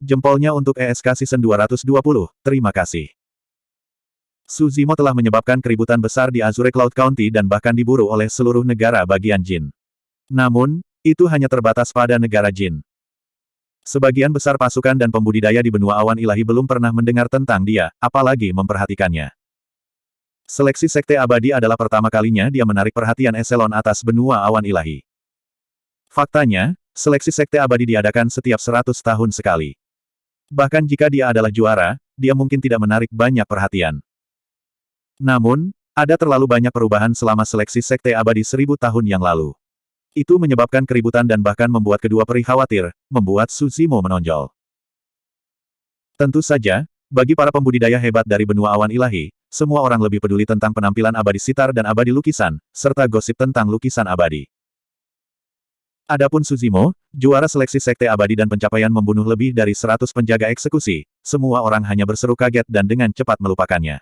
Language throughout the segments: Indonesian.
Jempolnya untuk ESK Season 220, terima kasih. Su Zimo telah menyebabkan keributan besar di Azure Cloud County dan bahkan diburu oleh seluruh negara bagian Jin. Namun, itu hanya terbatas pada negara Jin. Sebagian besar pasukan dan pembudidaya di benua awan ilahi belum pernah mendengar tentang dia, apalagi memperhatikannya. Seleksi Sekte Abadi adalah pertama kalinya dia menarik perhatian eselon atas benua awan ilahi. Faktanya, seleksi Sekte Abadi diadakan setiap 100 tahun sekali. Bahkan jika dia adalah juara, dia mungkin tidak menarik banyak perhatian. Namun, ada terlalu banyak perubahan selama seleksi Sekte Abadi 1000 tahun yang lalu. Itu menyebabkan keributan dan bahkan membuat kedua peri khawatir, membuat Su Zimo menonjol. Tentu saja, bagi para pembudidaya hebat dari benua awan ilahi, semua orang lebih peduli tentang penampilan abadi sitar dan abadi lukisan, serta gosip tentang lukisan abadi. Adapun Su Zimo, juara seleksi Sekte Abadi dan pencapaian membunuh lebih dari 100 penjaga eksekusi, semua orang hanya berseru kaget dan dengan cepat melupakannya.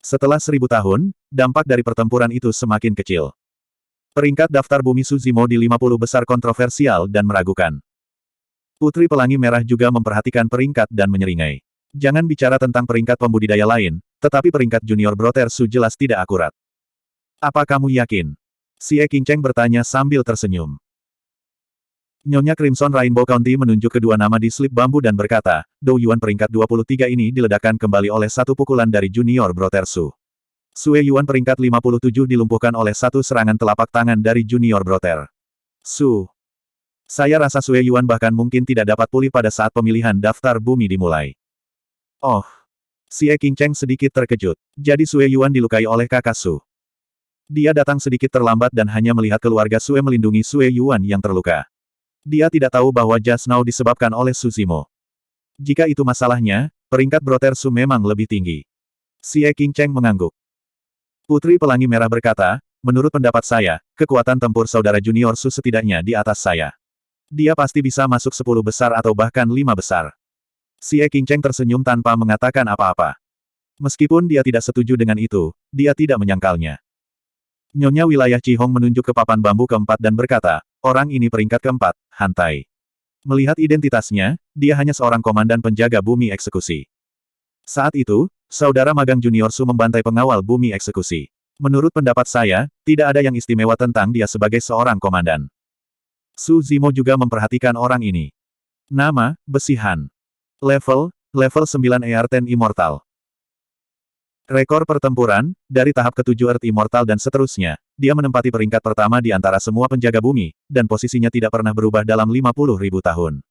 Setelah 1000 tahun, dampak dari pertempuran itu semakin kecil. Peringkat daftar bumi Su Zimo di 50 besar kontroversial dan meragukan. Putri Pelangi Merah juga memperhatikan peringkat dan menyeringai. Jangan bicara tentang peringkat pembudidaya lain, tetapi peringkat junior Brother Su jelas tidak akurat. Apa kamu yakin? Xie Qingcheng bertanya sambil tersenyum. Nyonya Crimson Rainbow County menunjuk kedua nama di slip bambu dan berkata, Dou Yuan peringkat 23 ini diledakkan kembali oleh satu pukulan dari junior Brother Su. Sue Yuan peringkat 57 dilumpuhkan oleh satu serangan telapak tangan dari junior Brother Su. Saya rasa Sue Yuan bahkan mungkin tidak dapat pulih pada saat pemilihan daftar bumi dimulai. Oh. Xie Qingcheng sedikit terkejut. Jadi Sue Yuan dilukai oleh kakak Su. Dia datang sedikit terlambat dan hanya melihat keluarga Sue melindungi Sue Yuan yang terluka. Dia tidak tahu bahwa just now disebabkan oleh Su Zimo. Jika itu masalahnya, peringkat Brother Su memang lebih tinggi. Xie Qingcheng mengangguk. Putri Pelangi Merah berkata, menurut pendapat saya, kekuatan tempur saudara junior Su setidaknya di atas saya. Dia pasti bisa masuk 10 besar atau bahkan 5 besar. Xie Qingcheng tersenyum tanpa mengatakan apa-apa. Meskipun dia tidak setuju dengan itu, dia tidak menyangkalnya. Nyonya Wilayah Cihong menunjuk ke papan bambu keempat dan berkata, orang ini peringkat keempat, Hantai. Melihat identitasnya, dia hanya seorang komandan penjaga bumi eksekusi. Saat itu, saudara magang junior Su membantai pengawal bumi eksekusi. Menurut pendapat saya, tidak ada yang istimewa tentang dia sebagai seorang komandan. Su Zimo juga memperhatikan orang ini. Nama, Besi Han. Level 9 ER10 Immortal. Rekor pertempuran, dari tahap ke-7 Earth Immortal dan seterusnya, dia menempati peringkat pertama di antara semua penjaga bumi, dan posisinya tidak pernah berubah dalam 50.000 tahun.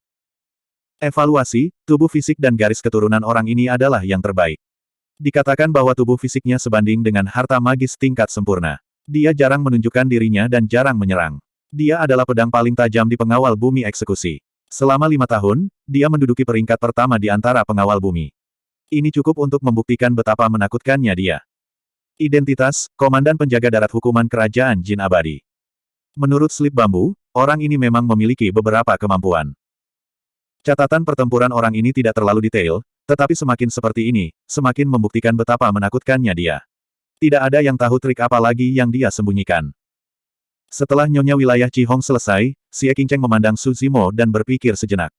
Evaluasi, tubuh fisik dan garis keturunan orang ini adalah yang terbaik. Dikatakan bahwa tubuh fisiknya sebanding dengan harta magis tingkat sempurna. Dia jarang menunjukkan dirinya dan jarang menyerang. Dia adalah pedang paling tajam di pengawal bumi eksekusi. Selama 5 tahun, dia menduduki peringkat pertama di antara pengawal bumi. Ini cukup untuk membuktikan betapa menakutkannya dia. Identitas, Komandan Penjaga Darat Hukuman Kerajaan Jin Abadi. Menurut slip bambu, orang ini memang memiliki beberapa kemampuan. Catatan pertempuran orang ini tidak terlalu detail, tetapi semakin seperti ini, semakin membuktikan betapa menakutkannya dia. Tidak ada yang tahu trik apa lagi yang dia sembunyikan. Setelah Nyonya Wilayah Cihong selesai, Xie Qingcheng memandang Su Zimo dan berpikir sejenak.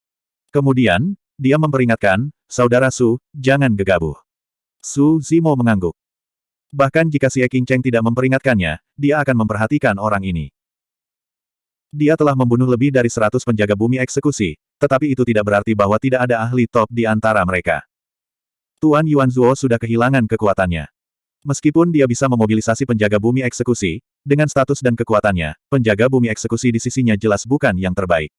Kemudian, dia memperingatkan, Saudara Su, jangan gegabah. Su Zimo mengangguk. Bahkan jika Xie Qingcheng tidak memperingatkannya, dia akan memperhatikan orang ini. Dia telah membunuh lebih dari 100 penjaga bumi eksekusi, tetapi itu tidak berarti bahwa tidak ada ahli top di antara mereka. Tuan Yuanzuo sudah kehilangan kekuatannya. Meskipun dia bisa memobilisasi penjaga bumi eksekusi, dengan status dan kekuatannya, penjaga bumi eksekusi di sisinya jelas bukan yang terbaik.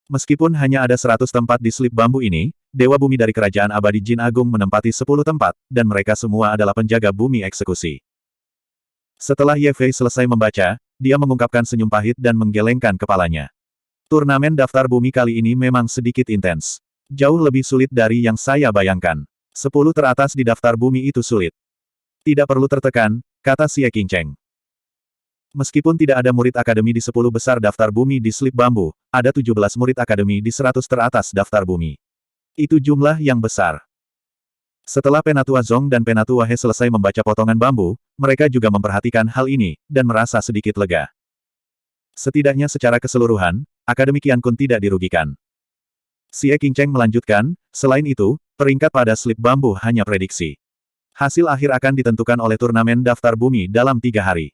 Meskipun hanya ada 100 tempat di slip bambu ini, Dewa Bumi dari Kerajaan Abadi Jin Agung menempati 10 tempat, dan mereka semua adalah penjaga bumi eksekusi. Setelah Ye Fei selesai membaca, dia mengungkapkan senyum pahit dan menggelengkan kepalanya. Turnamen daftar bumi kali ini memang sedikit intens. Jauh lebih sulit dari yang saya bayangkan. 10 teratas di daftar bumi itu sulit. Tidak perlu tertekan, kata Xie Qingcheng. Meskipun tidak ada murid akademi di 10 besar daftar bumi di slip bambu, ada 17 murid akademi di 100 teratas daftar bumi. Itu jumlah yang besar. Setelah Penatua Zong dan Penatua He selesai membaca potongan bambu, mereka juga memperhatikan hal ini, dan merasa sedikit lega. Setidaknya secara keseluruhan, Akademi Qian Kun tidak dirugikan. Xie Qingcheng melanjutkan, selain itu, peringkat pada slip bambu hanya prediksi. Hasil akhir akan ditentukan oleh turnamen daftar bumi dalam 3 hari.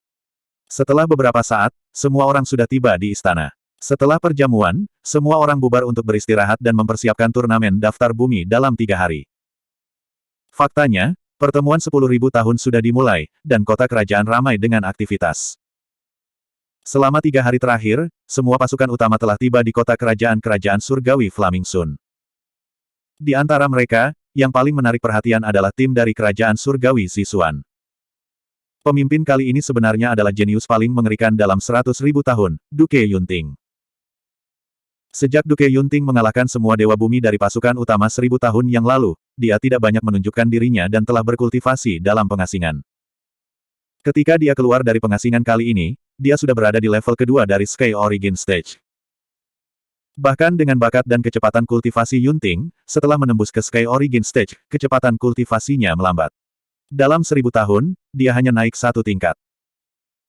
Setelah beberapa saat, semua orang sudah tiba di istana. Setelah perjamuan, semua orang bubar untuk beristirahat dan mempersiapkan turnamen daftar bumi dalam 3 hari. Faktanya, pertemuan 10.000 tahun sudah dimulai, dan kota kerajaan ramai dengan aktivitas. Selama 3 hari terakhir, semua pasukan utama telah tiba di kota kerajaan surgawi Flaming Sun. Di antara mereka, yang paling menarik perhatian adalah tim dari kerajaan surgawi Sichuan. Pemimpin kali ini sebenarnya adalah jenius paling mengerikan dalam 100.000 tahun, Duke Yunting. Sejak Duke Yunting mengalahkan semua dewa bumi dari pasukan utama 1000 tahun yang lalu, dia tidak banyak menunjukkan dirinya dan telah berkultivasi dalam pengasingan. Ketika dia keluar dari pengasingan kali ini, dia sudah berada di level kedua dari Sky Origin Stage. Bahkan dengan bakat dan kecepatan kultivasi Yunting, setelah menembus ke Sky Origin Stage, kecepatan kultivasinya melambat. Dalam 1000 tahun, dia hanya naik 1 tingkat.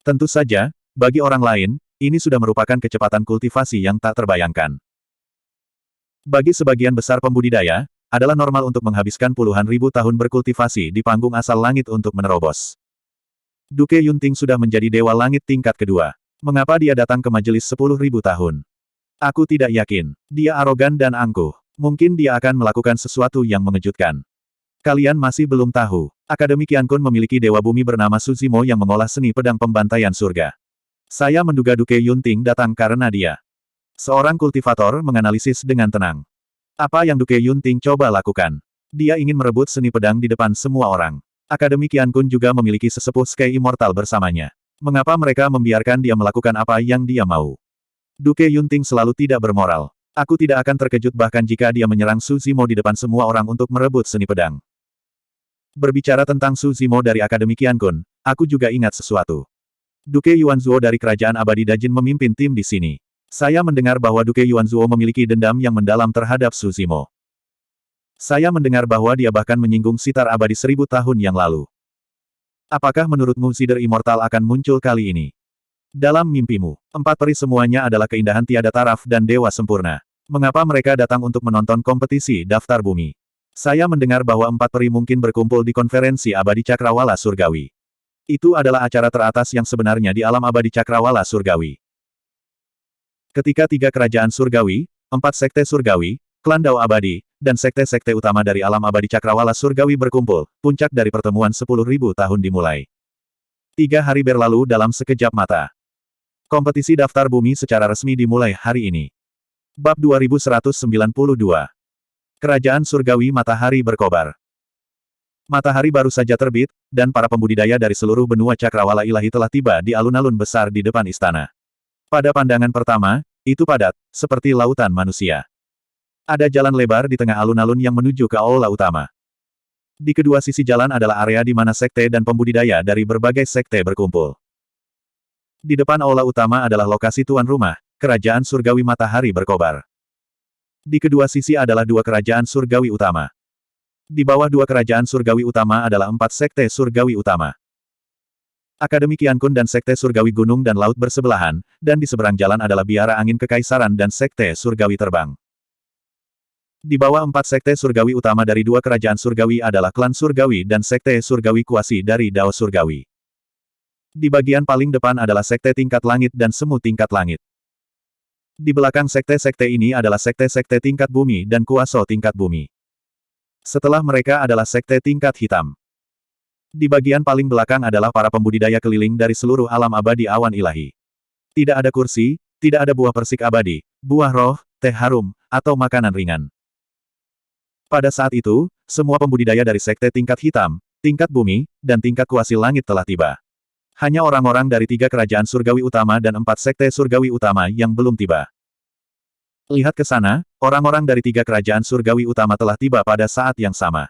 Tentu saja, bagi orang lain, ini sudah merupakan kecepatan kultivasi yang tak terbayangkan. Bagi sebagian besar pembudidaya, adalah normal untuk menghabiskan puluhan ribu tahun berkultivasi di panggung asal langit untuk menerobos. Duke Yunting sudah menjadi dewa langit tingkat kedua. Mengapa dia datang ke majelis 10.000 tahun? Aku tidak yakin. Dia arogan dan angkuh. Mungkin dia akan melakukan sesuatu yang mengejutkan. Kalian masih belum tahu. Akademi Qiankun memiliki dewa bumi bernama Suzimo yang mengolah seni pedang pembantaian surga. Saya menduga Duke Yunting datang karena dia. Seorang kultivator menganalisis dengan tenang. Apa yang Duke Yunting coba lakukan? Dia ingin merebut seni pedang di depan semua orang. Akademi Qiankun juga memiliki sesepuh Sky Immortal bersamanya. Mengapa mereka membiarkan dia melakukan apa yang dia mau? Duke Yunting selalu tidak bermoral. Aku tidak akan terkejut bahkan jika dia menyerang Suzimo di depan semua orang untuk merebut seni pedang. Berbicara tentang Suzimo dari Akademi Qiankun, aku juga ingat sesuatu. Duke Yuanzuo dari Kerajaan Abadi Dajin memimpin tim di sini. Saya mendengar bahwa Duke Yuanzuo memiliki dendam yang mendalam terhadap Suzimo. Saya mendengar bahwa dia bahkan menyinggung sitar abadi 1000 tahun yang lalu. Apakah menurutmu Sider Immortal akan muncul kali ini? Dalam mimpimu, 4 peri semuanya adalah keindahan tiada taraf dan dewa sempurna. Mengapa mereka datang untuk menonton kompetisi daftar bumi? Saya mendengar bahwa 4 peri mungkin berkumpul di konferensi abadi Cakrawala Surgawi. Itu adalah acara teratas yang sebenarnya di alam abadi Cakrawala Surgawi. Ketika 3 kerajaan surgawi, 4 sekte surgawi, klan Dao Abadi, dan sekte-sekte utama dari alam abadi Cakrawala Surgawi berkumpul, puncak dari pertemuan 10.000 tahun dimulai. 3 hari berlalu dalam sekejap mata. Kompetisi daftar bumi secara resmi dimulai hari ini. Bab 2192. Kerajaan Surgawi Matahari Berkobar. Matahari baru saja terbit, dan para pembudidaya dari seluruh benua Cakrawala Ilahi telah tiba di alun-alun besar di depan istana. Pada pandangan pertama, itu padat, seperti lautan manusia. Ada jalan lebar di tengah alun-alun yang menuju ke aula utama. Di kedua sisi jalan adalah area di mana sekte dan pembudidaya dari berbagai sekte berkumpul. Di depan aula utama adalah lokasi tuan rumah, Kerajaan Surgawi Matahari Berkobar. Di kedua sisi adalah 2 kerajaan surgawi utama. Di bawah 2 kerajaan surgawi utama adalah 4 sekte surgawi utama. Akademi Qiankun dan sekte surgawi gunung dan laut bersebelahan, dan di seberang jalan adalah biara angin kekaisaran dan sekte surgawi terbang. Di bawah 4 sekte surgawi utama dari 2 kerajaan surgawi adalah klan surgawi dan sekte surgawi kuasi dari Dao Surgawi. Di bagian paling depan adalah sekte tingkat langit dan semu tingkat langit. Di belakang sekte-sekte ini adalah sekte-sekte tingkat bumi dan kuaso tingkat bumi. Setelah mereka adalah sekte tingkat hitam. Di bagian paling belakang adalah para pembudidaya keliling dari seluruh alam abadi awan ilahi. Tidak ada kursi, tidak ada buah persik abadi, buah roh, teh harum, atau makanan ringan. Pada saat itu, semua pembudidaya dari sekte tingkat hitam, tingkat bumi, dan tingkat kuasi langit telah tiba. Hanya orang-orang dari 3 kerajaan surgawi utama dan 4 sekte surgawi utama yang belum tiba. Lihat ke sana, orang-orang dari 3 kerajaan surgawi utama telah tiba pada saat yang sama.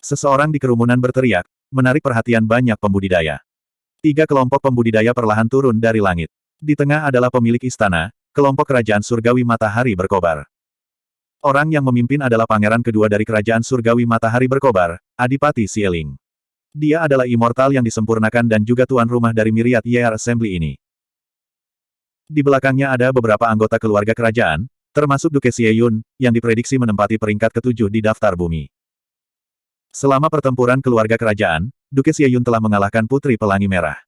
Seseorang di kerumunan berteriak, menarik perhatian banyak pembudidaya. 3 kelompok pembudidaya perlahan turun dari langit. Di tengah adalah pemilik istana, kelompok kerajaan surgawi Matahari Berkobar. Orang yang memimpin adalah pangeran kedua dari kerajaan surgawi Matahari Berkobar, Adipati Xieling. Dia adalah immortal yang disempurnakan dan juga tuan rumah dari Myriad Year Assembly ini. Di belakangnya ada beberapa anggota keluarga kerajaan, termasuk Duke Xieyun, yang diprediksi menempati peringkat ke-7 di daftar bumi. Selama pertempuran keluarga kerajaan, Duke Xieyun telah mengalahkan Putri Pelangi Merah.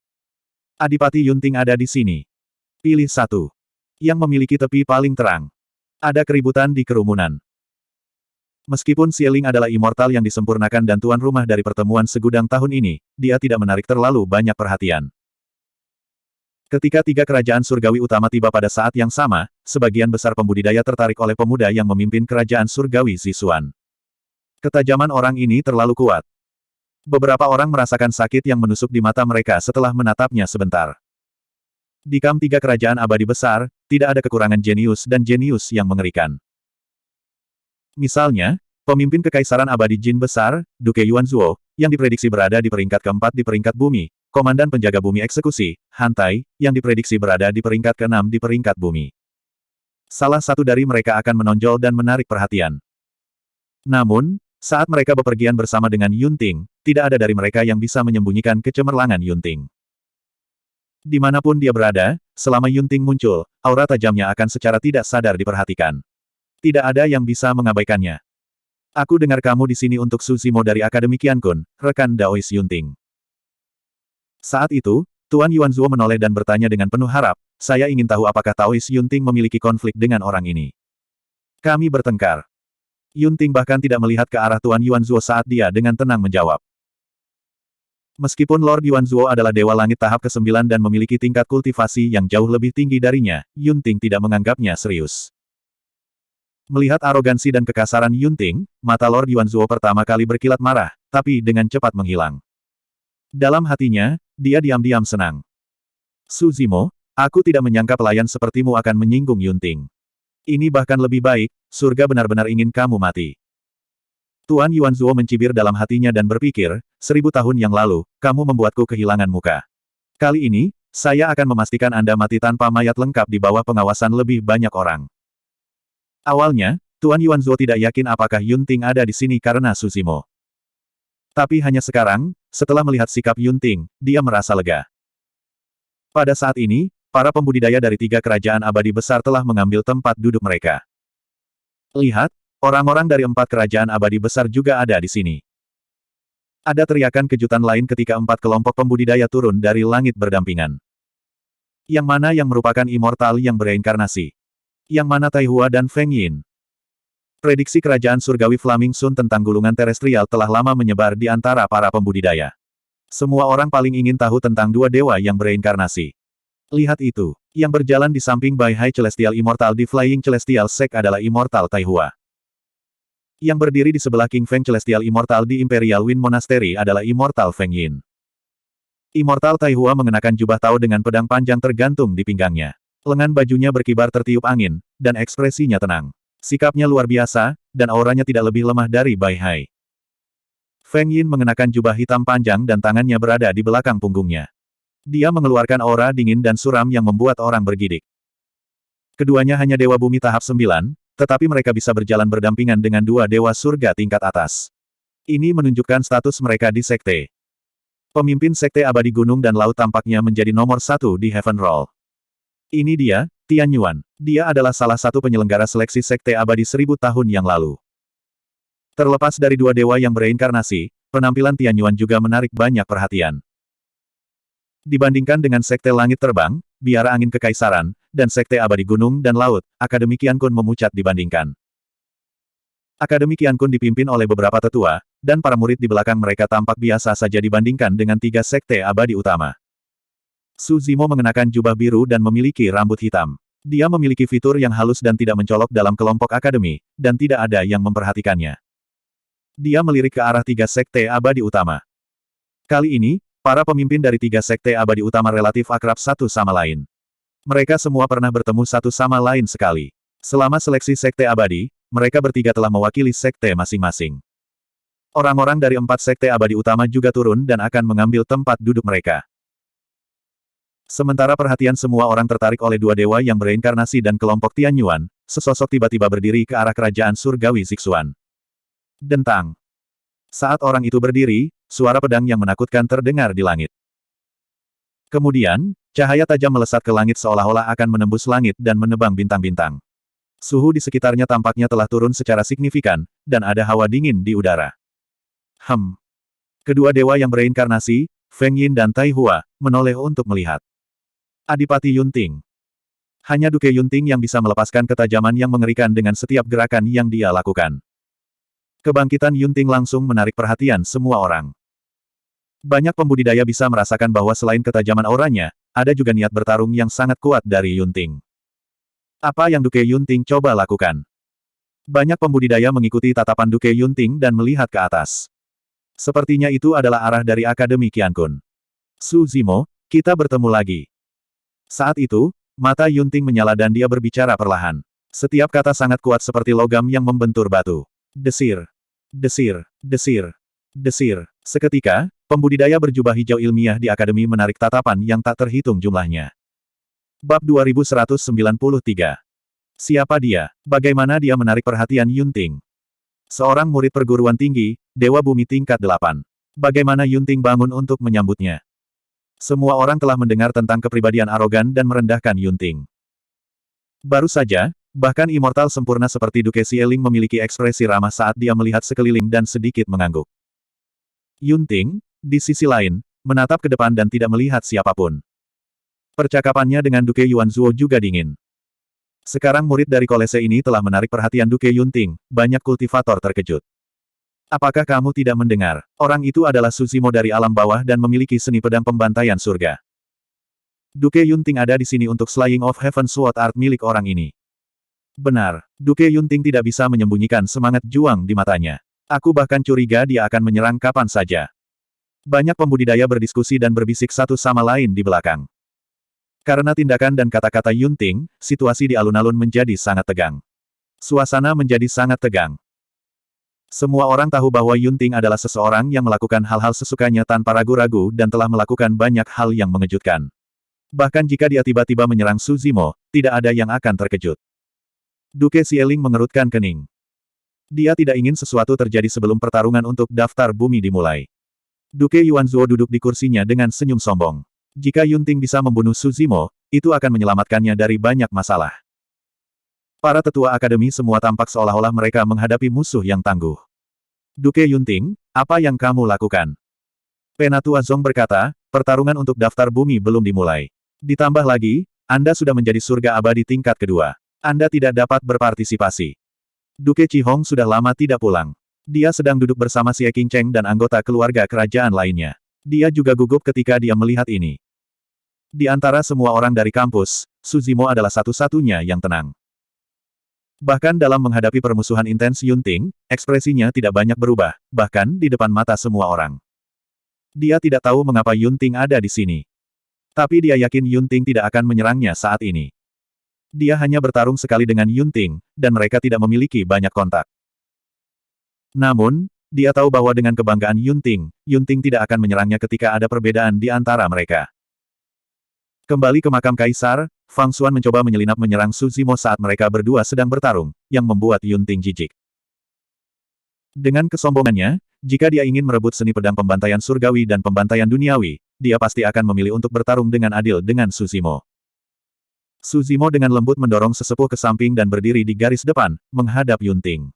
Adipati Yunting ada di sini. Pilih satu. Yang memiliki tepi paling terang. Ada keributan di kerumunan. Meskipun Xieling adalah immortal yang disempurnakan dan tuan rumah dari pertemuan segudang tahun ini, dia tidak menarik terlalu banyak perhatian. Ketika tiga kerajaan surgawi utama tiba pada saat yang sama, sebagian besar pembudidaya tertarik oleh pemuda yang memimpin kerajaan surgawi Zixuan. Ketajaman orang ini terlalu kuat. Beberapa orang merasakan sakit yang menusuk di mata mereka setelah menatapnya sebentar. Di kamp tiga kerajaan abadi besar, tidak ada kekurangan jenius dan jenius yang mengerikan. Misalnya, pemimpin kekaisaran abadi Jin besar, Duke Yuanzuo, yang diprediksi berada di peringkat keempat di peringkat bumi, komandan penjaga bumi eksekusi, Han Tai, yang diprediksi berada di peringkat keenam di peringkat bumi. Salah satu dari mereka akan menonjol dan menarik perhatian. Namun, saat mereka bepergian bersama dengan Yunting, tidak ada dari mereka yang bisa menyembunyikan kecemerlangan Yunting. Dimanapun dia berada, selama Yunting muncul, aura tajamnya akan secara tidak sadar diperhatikan. Tidak ada yang bisa mengabaikannya. Aku dengar kamu di sini untuk Su Zimo dari Akademi Qiankun, rekan Daois Yunting. Saat itu, Tuan Yuanzuo menoleh dan bertanya dengan penuh harap, saya ingin tahu apakah Taois Yunting memiliki konflik dengan orang ini. Kami bertengkar. Yunting bahkan tidak melihat ke arah Tuan Yuanzuo saat dia dengan tenang menjawab. Meskipun Lord Yuanzuo adalah Dewa Langit tahap ke-9 dan memiliki tingkat kultivasi yang jauh lebih tinggi darinya, Yunting tidak menganggapnya serius. Melihat arogansi dan kekasaran Yunting, mata Lord Yuanzuo pertama kali berkilat marah, tapi dengan cepat menghilang. Dalam hatinya, dia diam-diam senang. Su Zimo, aku tidak menyangka pelayan sepertimu akan menyinggung Yunting. Ini bahkan lebih baik, surga benar-benar ingin kamu mati. Tuan Yuanzuo mencibir dalam hatinya dan berpikir, 1000 tahun yang lalu, kamu membuatku kehilangan muka. Kali ini, saya akan memastikan Anda mati tanpa mayat lengkap di bawah pengawasan lebih banyak orang. Awalnya, Tuan Yuanzuo tidak yakin apakah Yunting ada di sini karena Su Zimo. Tapi hanya sekarang, setelah melihat sikap Yunting, dia merasa lega. Pada saat ini, para pembudidaya dari tiga kerajaan abadi besar telah mengambil tempat duduk mereka. Lihat, orang-orang dari 4 kerajaan abadi besar juga ada di sini. Ada teriakan kejutan lain ketika 4 kelompok pembudidaya turun dari langit berdampingan. Yang mana yang merupakan immortal yang bereinkarnasi? Yang mana Taihua dan Feng Yin? Prediksi kerajaan surgawi Flaming Sun tentang gulungan terestrial telah lama menyebar di antara para pembudidaya. Semua orang paling ingin tahu tentang dua dewa yang bereinkarnasi. Lihat itu. Yang berjalan di samping Bai Hai Celestial Immortal di Flying Celestial Sect adalah Immortal Taihua. Yang berdiri di sebelah King Feng Celestial Immortal di Imperial Wind Monastery adalah Immortal Feng Yin. Immortal Taihua mengenakan jubah Tao dengan pedang panjang tergantung di pinggangnya. Lengan bajunya berkibar tertiup angin, dan ekspresinya tenang. Sikapnya luar biasa, dan auranya tidak lebih lemah dari Bai Hai. Feng Yin mengenakan jubah hitam panjang dan tangannya berada di belakang punggungnya. Dia mengeluarkan aura dingin dan suram yang membuat orang bergidik. Keduanya hanya Dewa Bumi tahap 9, tetapi mereka bisa berjalan berdampingan dengan dua Dewa Surga tingkat atas. Ini menunjukkan status mereka di Sekte. Pemimpin Sekte Abadi Gunung dan Laut tampaknya menjadi nomor 1 di Heaven Roll. Ini dia, Tian Yuan. Dia adalah salah satu penyelenggara seleksi Sekte Abadi 1000 tahun yang lalu. Terlepas dari dua dewa yang bereinkarnasi, penampilan Tian Yuan juga menarik banyak perhatian. Dibandingkan dengan Sekte Langit Terbang, Biara Angin Kekaisaran, dan Sekte Abadi Gunung dan Laut, Akademi Qiankun memucat dibandingkan. Akademi Qiankun dipimpin oleh beberapa tetua, dan para murid di belakang mereka tampak biasa saja dibandingkan dengan 3 Sekte Abadi utama. Su Zimo mengenakan jubah biru dan memiliki rambut hitam. Dia memiliki fitur yang halus dan tidak mencolok dalam kelompok akademi, dan tidak ada yang memperhatikannya. Dia melirik ke arah 3 Sekte Abadi utama. Kali ini, para pemimpin dari 3 Sekte Abadi utama relatif akrab satu sama lain. Mereka semua pernah bertemu satu sama lain sekali. Selama seleksi Sekte Abadi, mereka bertiga telah mewakili Sekte masing-masing. Orang-orang dari 4 Sekte Abadi utama juga turun dan akan mengambil tempat duduk mereka. Sementara perhatian semua orang tertarik oleh dua dewa yang bereinkarnasi dan kelompok Tian Yuan, sesosok tiba-tiba berdiri ke arah kerajaan surgawi Zixuan. Dentang. Saat orang itu berdiri, suara pedang yang menakutkan terdengar di langit. Kemudian, cahaya tajam melesat ke langit seolah-olah akan menembus langit dan menebang bintang-bintang. Suhu di sekitarnya tampaknya telah turun secara signifikan, dan ada hawa dingin di udara. Kedua dewa yang bereinkarnasi, Feng Yin dan Tai Hua, menoleh untuk melihat. Adipati Yunting. Hanya Duke Yunting yang bisa melepaskan ketajaman yang mengerikan dengan setiap gerakan yang dia lakukan. Kebangkitan Yunting langsung menarik perhatian semua orang. Banyak pembudidaya bisa merasakan bahwa selain ketajaman auranya, ada juga niat bertarung yang sangat kuat dari Yunting. Apa yang Duke Yunting coba lakukan? Banyak pembudidaya mengikuti tatapan Duke Yunting dan melihat ke atas. Sepertinya itu adalah arah dari Akademi Qiankun. Su Zimo, kita bertemu lagi. Saat itu, mata Yunting menyala dan dia berbicara perlahan. Setiap kata sangat kuat seperti logam yang membentur batu. Desir. Desir. Desir. Desir. Seketika, pembudidaya berjubah hijau ilmiah di Akademi menarik tatapan yang tak terhitung jumlahnya. Bab 2193. Siapa dia? Bagaimana dia menarik perhatian Yunting? Seorang murid perguruan tinggi, Dewa Bumi tingkat 8. Bagaimana Yunting bangun untuk menyambutnya? Semua orang telah mendengar tentang kepribadian arogan dan merendahkan Yunting. Baru saja, bahkan immortal sempurna seperti Duke Xieling memiliki ekspresi ramah saat dia melihat sekeliling dan sedikit mengangguk. Yunting, di sisi lain, menatap ke depan dan tidak melihat siapapun. Percakapannya dengan Duke Yuanzuo juga dingin. Sekarang murid dari kolese ini telah menarik perhatian Duke Yunting, banyak kultivator terkejut. Apakah kamu tidak mendengar? Orang itu adalah Su Zimo dari alam bawah dan memiliki seni pedang pembantaian surga. Duke Yunting ada di sini untuk Slaying of Heaven Sword Art milik orang ini. Benar, Duke Yunting tidak bisa menyembunyikan semangat juang di matanya. Aku bahkan curiga dia akan menyerang kapan saja. Banyak pembudidaya berdiskusi dan berbisik satu sama lain di belakang. Karena tindakan dan kata-kata Yunting, situasi di alun-alun menjadi sangat tegang. Suasana menjadi sangat tegang. Semua orang tahu bahwa Yunting adalah seseorang yang melakukan hal-hal sesukanya tanpa ragu-ragu dan telah melakukan banyak hal yang mengejutkan. Bahkan jika dia tiba-tiba menyerang Su Zimo, tidak ada yang akan terkejut. Duke Xieling mengerutkan kening. Dia tidak ingin sesuatu terjadi sebelum pertarungan untuk daftar bumi dimulai. Duke Yuanzuo duduk di kursinya dengan senyum sombong. Jika Yunting bisa membunuh Su Zimo, itu akan menyelamatkannya dari banyak masalah. Para tetua akademi semua tampak seolah-olah mereka menghadapi musuh yang tangguh. Duke Yunting, apa yang kamu lakukan? Penatua Zong berkata, pertarungan untuk daftar bumi belum dimulai. Ditambah lagi, Anda sudah menjadi surga abadi tingkat kedua. Anda tidak dapat berpartisipasi. Duke Qihong sudah lama tidak pulang. Dia sedang duduk bersama Xie Qingcheng dan anggota keluarga kerajaan lainnya. Dia juga gugup ketika dia melihat ini. Di antara semua orang dari kampus, Su Zimo adalah satu-satunya yang tenang. Bahkan dalam menghadapi permusuhan intens Yunting, ekspresinya tidak banyak berubah, bahkan di depan mata semua orang. Dia tidak tahu mengapa Yunting ada di sini. Tapi dia yakin Yunting tidak akan menyerangnya saat ini. Dia hanya bertarung sekali dengan Yunting, dan mereka tidak memiliki banyak kontak. Namun, dia tahu bahwa dengan kebanggaan Yunting, Yunting tidak akan menyerangnya ketika ada perbedaan di antara mereka. Kembali ke makam kaisar, Fang Xuan mencoba menyelinap menyerang Su Zimo saat mereka berdua sedang bertarung, yang membuat Yunting jijik. Dengan kesombongannya, jika dia ingin merebut seni pedang pembantaian surgawi dan pembantaian duniawi, dia pasti akan memilih untuk bertarung dengan adil dengan Su Zimo. Su Zimo dengan lembut mendorong sesepuh ke samping dan berdiri di garis depan, menghadap Yunting.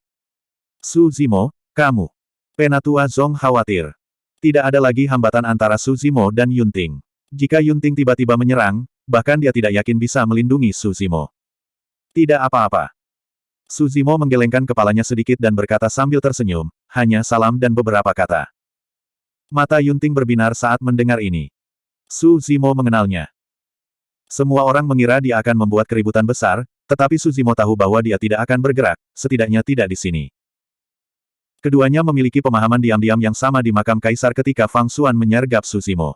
Su Zimo, kamu. Penatua Zong khawatir. Tidak ada lagi hambatan antara Su Zimo dan Yunting. Jika Yunting tiba-tiba menyerang, bahkan dia tidak yakin bisa melindungi Su Zimo. Tidak apa-apa. Su Zimo menggelengkan kepalanya sedikit dan berkata sambil tersenyum, hanya salam dan beberapa kata. Mata Yunting berbinar saat mendengar ini. Su Zimo mengenalnya. Semua orang mengira dia akan membuat keributan besar, tetapi Su Zimo tahu bahwa dia tidak akan bergerak, setidaknya tidak di sini. Keduanya memiliki pemahaman diam-diam yang sama di makam kaisar ketika Fang Xuan menyergap Su Zimo.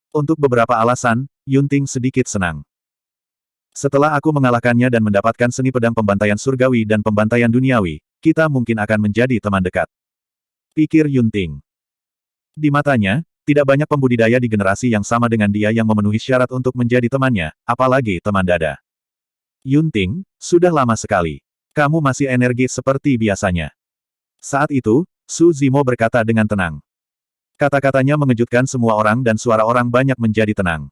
Untuk beberapa alasan, Yunting sedikit senang. Setelah aku mengalahkannya dan mendapatkan seni pedang pembantaian surgawi dan pembantaian duniawi, kita mungkin akan menjadi teman dekat. Pikir Yunting. Di matanya, tidak banyak pembudidaya di generasi yang sama dengan dia yang memenuhi syarat untuk menjadi temannya, apalagi teman dada. Yunting, sudah lama sekali. Kamu masih energi seperti biasanya. Saat itu, Su Zimo berkata dengan tenang. Kata-katanya mengejutkan semua orang dan suara orang banyak menjadi tenang.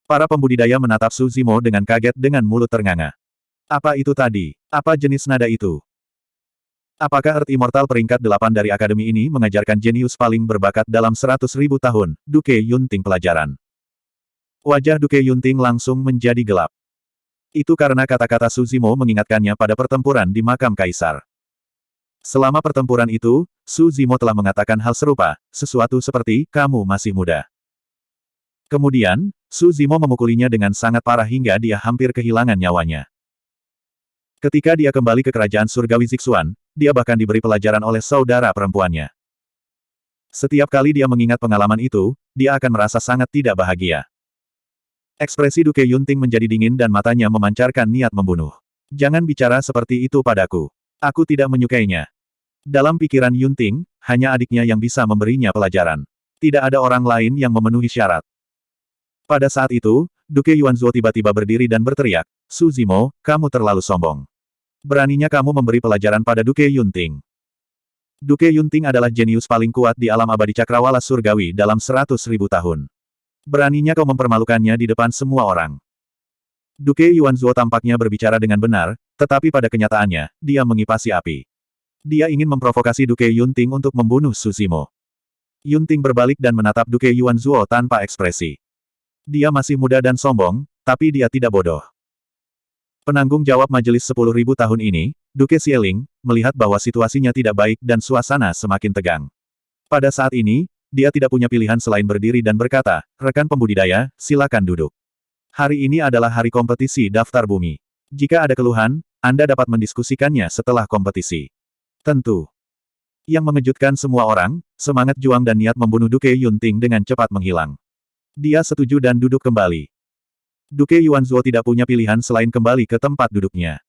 Para pembudidaya menatap Su Zimo dengan kaget dengan mulut ternganga. Apa itu tadi? Apa jenis nada itu? Apakah Earth Immortal peringkat 8 dari akademi ini mengajarkan jenius paling berbakat dalam 100.000 tahun, Duke Yunting pelajaran? Wajah Duke Yunting langsung menjadi gelap. Itu karena kata-kata Suzimo mengingatkannya pada pertempuran di makam kaisar. Selama pertempuran itu, Suzimo telah mengatakan hal serupa, sesuatu seperti, kamu masih muda. Kemudian, Suzimo memukulinya dengan sangat parah hingga dia hampir kehilangan nyawanya. Ketika dia kembali ke kerajaan surgawi Zixuan, dia bahkan diberi pelajaran oleh saudara perempuannya. Setiap kali dia mengingat pengalaman itu, dia akan merasa sangat tidak bahagia. Ekspresi Duke Yunting menjadi dingin dan matanya memancarkan niat membunuh. Jangan bicara seperti itu padaku. Aku tidak menyukainya. Dalam pikiran Yunting, hanya adiknya yang bisa memberinya pelajaran. Tidak ada orang lain yang memenuhi syarat. Pada saat itu, Duke Yuanzuo tiba-tiba berdiri dan berteriak, Suzimo, kamu terlalu sombong. Beraninya kamu memberi pelajaran pada Duke Yunting. Duke Yunting adalah jenius paling kuat di alam abadi cakrawala surgawi dalam 100.000 tahun. Beraninya kau mempermalukannya di depan semua orang. Duke Yuanzuo tampaknya berbicara dengan benar, tetapi pada kenyataannya, dia mengipasi api. Dia ingin memprovokasi Duke Yunting untuk membunuh Suzimo. Yunting berbalik dan menatap Duke Yuanzuo tanpa ekspresi. Dia masih muda dan sombong, tapi dia tidak bodoh. Penanggung jawab majelis 10.000 tahun ini, Duke Xieling, melihat bahwa situasinya tidak baik dan suasana semakin tegang. Pada saat ini, dia tidak punya pilihan selain berdiri dan berkata, rekan pembudidaya, silakan duduk. Hari ini adalah hari kompetisi daftar bumi. Jika ada keluhan, Anda dapat mendiskusikannya setelah kompetisi. Tentu. Yang mengejutkan semua orang, semangat juang dan niat membunuh Duke Yunting dengan cepat menghilang. Dia setuju dan duduk kembali. Duke Yuanzuo tidak punya pilihan selain kembali ke tempat duduknya.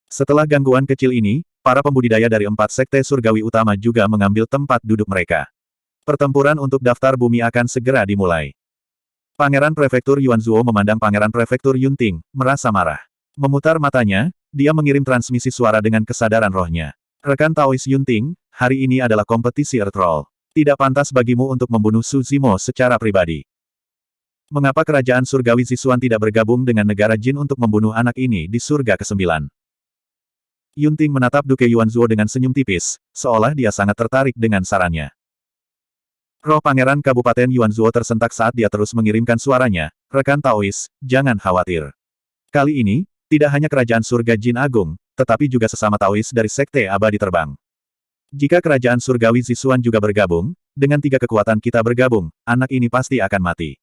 Setelah gangguan kecil ini, para pembudidaya dari 4 sekte surgawi utama juga mengambil tempat duduk mereka. Pertempuran untuk daftar bumi akan segera dimulai. Pangeran Prefektur Yuanzuo memandang Pangeran Prefektur Yunting, merasa marah. Memutar matanya, dia mengirim transmisi suara dengan kesadaran rohnya. Rekan Taois Yunting, hari ini adalah kompetisi Earth Roll. Tidak pantas bagimu untuk membunuh Suzimo secara pribadi. Mengapa kerajaan surgawi Zixuan tidak bergabung dengan negara jin untuk membunuh anak ini di surga ke-9? Yunting menatap Duke Yuanzuo dengan senyum tipis, seolah dia sangat tertarik dengan sarannya. Roh Pangeran Kabupaten Yuanzuo tersentak saat dia terus mengirimkan suaranya, rekan Taois, jangan khawatir. Kali ini, tidak hanya kerajaan surga jin agung, tetapi juga sesama Taois dari Sekte Abadi Terbang. Jika kerajaan surgawi Zixuan juga bergabung, dengan 3 kekuatan kita bergabung, anak ini pasti akan mati.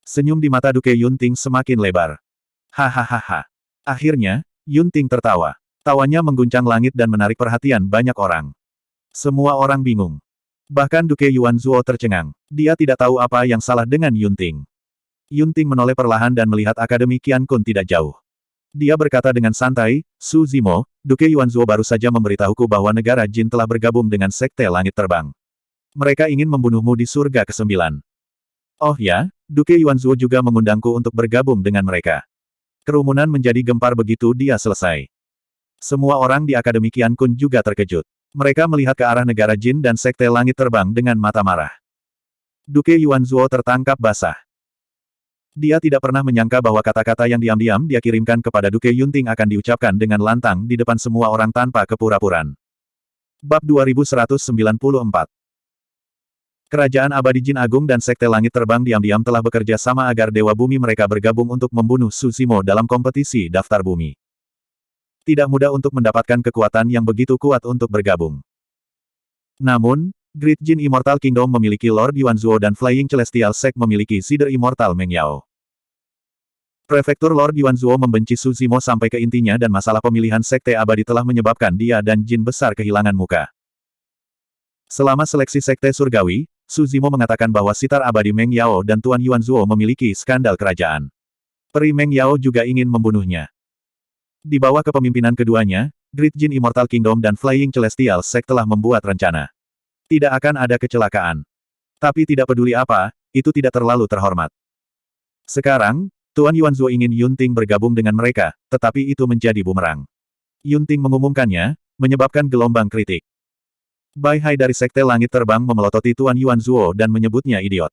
Senyum di mata Duke Yunting semakin lebar. Hahaha. Akhirnya, Yunting tertawa. Tawanya mengguncang langit dan menarik perhatian banyak orang. Semua orang bingung. Bahkan Duke Yuanzuo tercengang. Dia tidak tahu apa yang salah dengan Yunting. Yunting menoleh perlahan dan melihat Akademi Qiankun tidak jauh. Dia berkata dengan santai, Suzimo, Duke Yuanzuo baru saja memberitahuku bahwa negara jin telah bergabung dengan Sekte Langit Terbang. Mereka ingin membunuhmu di surga ke-9. Oh ya, Duke Yuanzuo juga mengundangku untuk bergabung dengan mereka. Kerumunan menjadi gempar begitu dia selesai. Semua orang di Akademi Qiankun juga terkejut. Mereka melihat ke arah negara jin dan Sekte Langit Terbang dengan mata marah. Duke Yuanzuo tertangkap basah. Dia tidak pernah menyangka bahwa kata-kata yang diam-diam dia kirimkan kepada Duke Yunting akan diucapkan dengan lantang di depan semua orang tanpa kepura-puraan. Bab 2194. Kerajaan Abadi Jin Agung dan Sekte Langit Terbang diam-diam telah bekerja sama agar Dewa Bumi mereka bergabung untuk membunuh Suzimo dalam kompetisi daftar bumi. Tidak mudah untuk mendapatkan kekuatan yang begitu kuat untuk bergabung. Namun, Great Jin Immortal Kingdom memiliki Lord Yuanzuo dan Flying Celestial Sect memiliki Cider Immortal Meng Yao. Prefektur Lord Yuanzuo membenci Suzimo sampai ke intinya dan masalah pemilihan Sekte Abadi telah menyebabkan dia dan Jin besar kehilangan muka. Selama seleksi Sekte Surgawi, Suzimo mengatakan bahwa Sitar Abadi Meng Yao dan Tuan Yuanzuo memiliki skandal kerajaan. Peri Meng Yao juga ingin membunuhnya. Di bawah kepemimpinan keduanya, Great Jin Immortal Kingdom dan Flying Celestial Sect telah membuat rencana. Tidak akan ada kecelakaan. Tapi tidak peduli apa, itu tidak terlalu terhormat. Sekarang, Tuan Yuanzuo ingin Yunting bergabung dengan mereka, tetapi itu menjadi bumerang. Yunting mengumumkannya, menyebabkan gelombang kritik. Bai Hai dari Sekte Langit Terbang memelototi Tuan Yuanzuo dan menyebutnya idiot.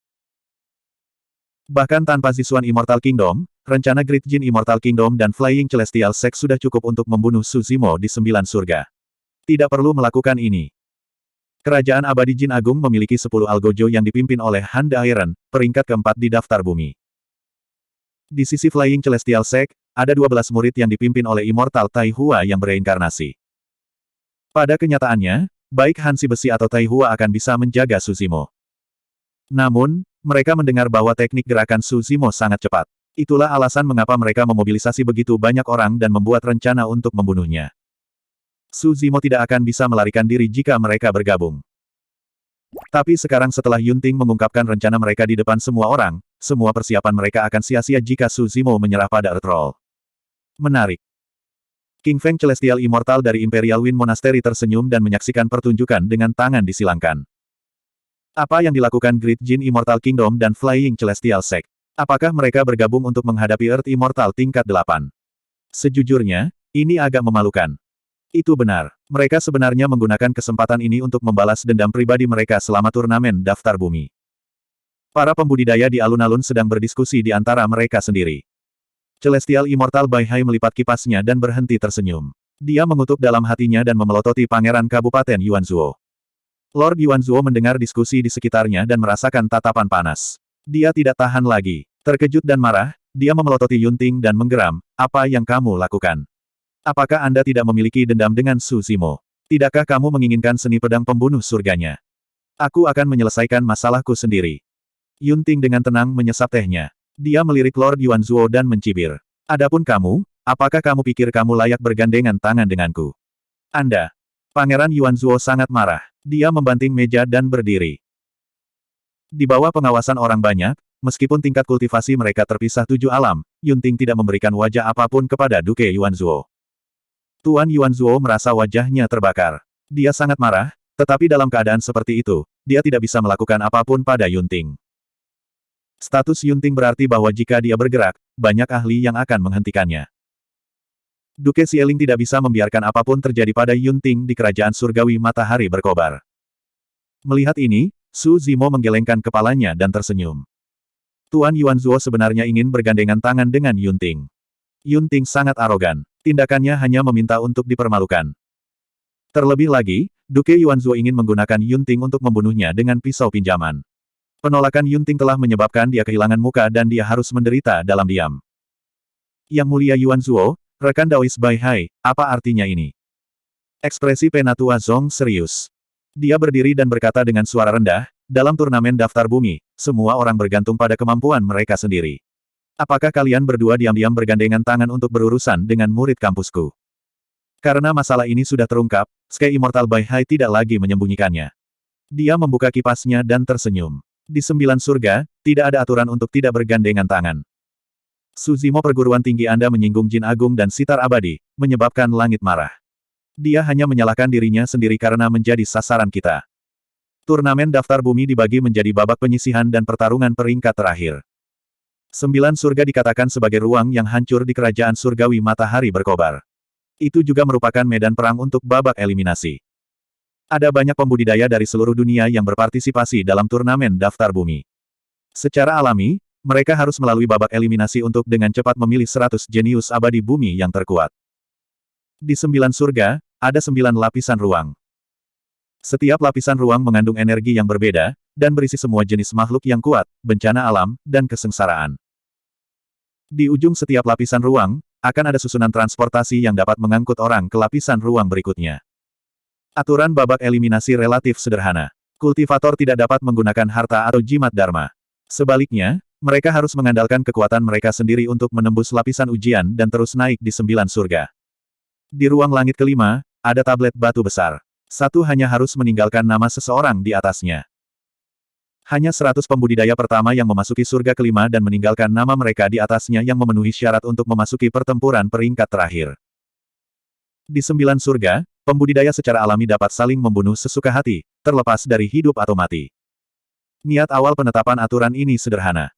Bahkan tanpa Zixuan Immortal Kingdom, rencana Great Jin Immortal Kingdom dan Flying Celestial Sect sudah cukup untuk membunuh Su Zimo di 9 surga. Tidak perlu melakukan ini. Kerajaan Abadi Jin Agung memiliki 10 Algojo yang dipimpin oleh Han The Iron, peringkat keempat di daftar bumi. Di sisi Flying Celestial Sect, ada 12 murid yang dipimpin oleh Immortal Tai Hua yang bereinkarnasi. Pada kenyataannya, baik Hansi Besi atau Tai Hua akan bisa menjaga Su Zimo. Namun, mereka mendengar bahwa teknik gerakan Su Zimo sangat cepat. Itulah alasan mengapa mereka memobilisasi begitu banyak orang dan membuat rencana untuk membunuhnya. Su Zimo tidak akan bisa melarikan diri jika mereka bergabung. Tapi sekarang setelah Yunting mengungkapkan rencana mereka di depan semua orang, semua persiapan mereka akan sia-sia jika Su Zimo menyerah pada Earthroll. Menarik. King Feng Celestial Immortal dari Imperial Wind Monastery tersenyum dan menyaksikan pertunjukan dengan tangan disilangkan. Apa yang dilakukan Great Jin Immortal Kingdom dan Flying Celestial Sect? Apakah mereka bergabung untuk menghadapi Earth Immortal tingkat 8? Sejujurnya, ini agak memalukan. Itu benar. Mereka sebenarnya menggunakan kesempatan ini untuk membalas dendam pribadi mereka selama turnamen daftar bumi. Para pembudidaya di alun-alun sedang berdiskusi di antara mereka sendiri. Celestial Immortal Bai Hai melipat kipasnya dan berhenti tersenyum. Dia mengutuk dalam hatinya dan memelototi Pangeran Kabupaten Yuanzhuo. Lord Yuanzhuo mendengar diskusi di sekitarnya dan merasakan tatapan panas. Dia tidak tahan lagi. Terkejut dan marah, dia memelototi Yunting dan menggeram, "Apa yang kamu lakukan? Apakah Anda tidak memiliki dendam dengan Su Zimo? Tidakkah kamu menginginkan seni pedang pembunuh surganya? Aku akan menyelesaikan masalahku sendiri." Yunting dengan tenang menyesap tehnya. Dia melirik Lord Yuanzhuo dan mencibir. "Adapun kamu, apakah kamu pikir kamu layak bergandengan tangan denganku? Anda?" Pangeran Yuanzhuo sangat marah. Dia membanting meja dan berdiri. Di bawah pengawasan orang banyak, meskipun tingkat kultivasi mereka terpisah 7 alam, Yunting tidak memberikan wajah apapun kepada Duke Yuanzhuo. Tuan Yuanzhuo merasa wajahnya terbakar. Dia sangat marah, tetapi dalam keadaan seperti itu, dia tidak bisa melakukan apapun pada Yunting. Status Yunting berarti bahwa jika dia bergerak, banyak ahli yang akan menghentikannya. Duke Xieling tidak bisa membiarkan apapun terjadi pada Yunting di kerajaan surgawi matahari berkobar. Melihat ini, Su Zimo menggelengkan kepalanya dan tersenyum. Tuan Yuanzhuo sebenarnya ingin bergandengan tangan dengan Yunting. Yunting sangat arogan. Tindakannya hanya meminta untuk dipermalukan. Terlebih lagi, Duke Yuanzhuo ingin menggunakan Yunting untuk membunuhnya dengan pisau pinjaman. Penolakan Yunting telah menyebabkan dia kehilangan muka dan dia harus menderita dalam diam. Yang Mulia Yuanzhuo, rekan Daois Bai Hai, apa artinya ini? Ekspresi Penatua Zong serius. Dia berdiri dan berkata dengan suara rendah, dalam turnamen daftar bumi, semua orang bergantung pada kemampuan mereka sendiri. Apakah kalian berdua diam-diam bergandengan tangan untuk berurusan dengan murid kampusku? Karena masalah ini sudah terungkap, Sky Immortal Bai Hai tidak lagi menyembunyikannya. Dia membuka kipasnya dan tersenyum. Di 9 surga, tidak ada aturan untuk tidak bergandengan tangan. Su Zimo perguruan tinggi Anda menyinggung Jin Agung dan Sitar Abadi, menyebabkan langit marah. Dia hanya menyalahkan dirinya sendiri karena menjadi sasaran kita. Turnamen daftar bumi dibagi menjadi babak penyisihan dan pertarungan peringkat terakhir. 9 surga dikatakan sebagai ruang yang hancur di kerajaan surgawi matahari berkobar. Itu juga merupakan medan perang untuk babak eliminasi. Ada banyak pembudidaya dari seluruh dunia yang berpartisipasi dalam turnamen daftar bumi. Secara alami, mereka harus melalui babak eliminasi untuk dengan cepat memilih 100 jenius abadi bumi yang terkuat. Di 9 surga, ada 9 lapisan ruang. Setiap lapisan ruang mengandung energi yang berbeda, dan berisi semua jenis makhluk yang kuat, bencana alam, dan kesengsaraan. Di ujung setiap lapisan ruang, akan ada susunan transportasi yang dapat mengangkut orang ke lapisan ruang berikutnya. Aturan babak eliminasi relatif sederhana. Kultivator tidak dapat menggunakan harta atau jimat dharma. Sebaliknya, mereka harus mengandalkan kekuatan mereka sendiri untuk menembus lapisan ujian dan terus naik di 9 surga. Di ruang langit kelima, ada tablet batu besar. Satu hanya harus meninggalkan nama seseorang di atasnya. Hanya 100 pembudidaya pertama yang memasuki surga kelima dan meninggalkan nama mereka di atasnya yang memenuhi syarat untuk memasuki pertempuran peringkat terakhir. Di 9 surga, pembudidaya secara alami dapat saling membunuh sesuka hati, terlepas dari hidup atau mati. Niat awal penetapan aturan ini sederhana.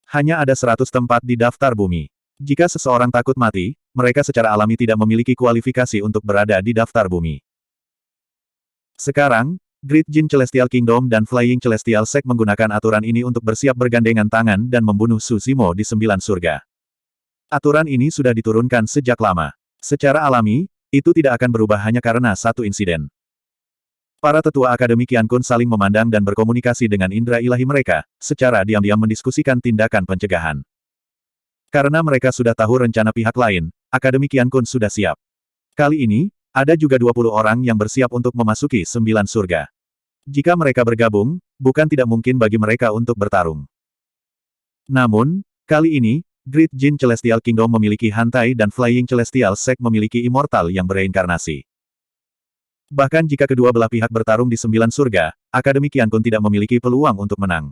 Hanya ada 100 tempat di daftar bumi. Jika seseorang takut mati, mereka secara alami tidak memiliki kualifikasi untuk berada di daftar bumi. Sekarang, Great Jin Celestial Kingdom dan Flying Celestial Sect menggunakan aturan ini untuk bersiap bergandengan tangan dan membunuh Su Zimo di 9 surga. Aturan ini sudah diturunkan sejak lama. Secara alami, itu tidak akan berubah hanya karena satu insiden. Para tetua Akademi Qiankun saling memandang dan berkomunikasi dengan indera ilahi mereka, secara diam-diam mendiskusikan tindakan pencegahan. Karena mereka sudah tahu rencana pihak lain, Akademi Qiankun sudah siap. Kali ini, ada juga 20 orang yang bersiap untuk memasuki 9 surga. Jika mereka bergabung, bukan tidak mungkin bagi mereka untuk bertarung. Namun, kali ini, Great Jin Celestial Kingdom memiliki Hantai dan Flying Celestial Sect memiliki Immortal yang bereinkarnasi. Bahkan jika kedua belah pihak bertarung di 9 surga, Akademi Qiankun tidak memiliki peluang untuk menang.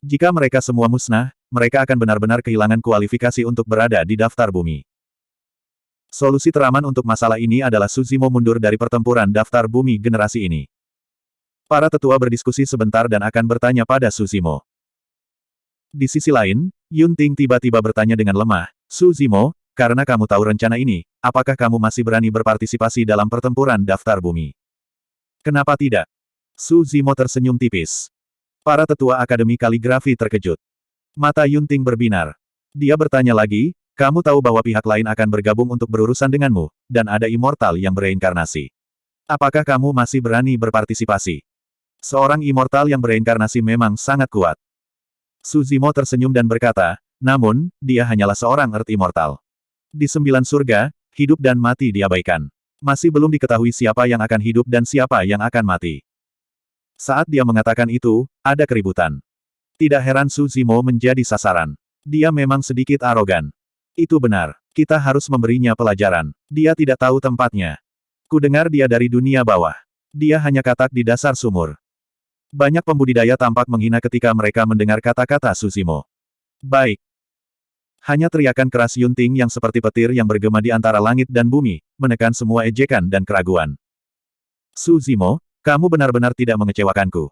Jika mereka semua musnah, mereka akan benar-benar kehilangan kualifikasi untuk berada di daftar bumi. Solusi teraman untuk masalah ini adalah Suzimo mundur dari pertempuran daftar bumi generasi ini. Para tetua berdiskusi sebentar dan akan bertanya pada Suzimo. Di sisi lain, Yunting tiba-tiba bertanya dengan lemah, Suzimo, karena kamu tahu rencana ini, apakah kamu masih berani berpartisipasi dalam pertempuran daftar bumi? Kenapa tidak? Suzimo tersenyum tipis. Para tetua Akademi Kaligrafi terkejut. Mata Yunting berbinar. Dia bertanya lagi, kamu tahu bahwa pihak lain akan bergabung untuk berurusan denganmu, dan ada immortal yang bereinkarnasi. Apakah kamu masih berani berpartisipasi? Seorang immortal yang bereinkarnasi memang sangat kuat. Suzimo tersenyum dan berkata, namun, dia hanyalah seorang Earth Immortal. Di 9 surga, hidup dan mati diabaikan. Masih belum diketahui siapa yang akan hidup dan siapa yang akan mati. Saat dia mengatakan itu, ada keributan. Tidak heran Suzimo menjadi sasaran. Dia memang sedikit arogan. Itu benar. Kita harus memberinya pelajaran. Dia tidak tahu tempatnya. Kudengar dia dari dunia bawah. Dia hanya katak di dasar sumur. Banyak pembudidaya tampak menghina ketika mereka mendengar kata-kata Suzimo. Baik. Hanya teriakan keras Yunting yang seperti petir yang bergema di antara langit dan bumi, menekan semua ejekan dan keraguan. Suzimo, kamu benar-benar tidak mengecewakanku.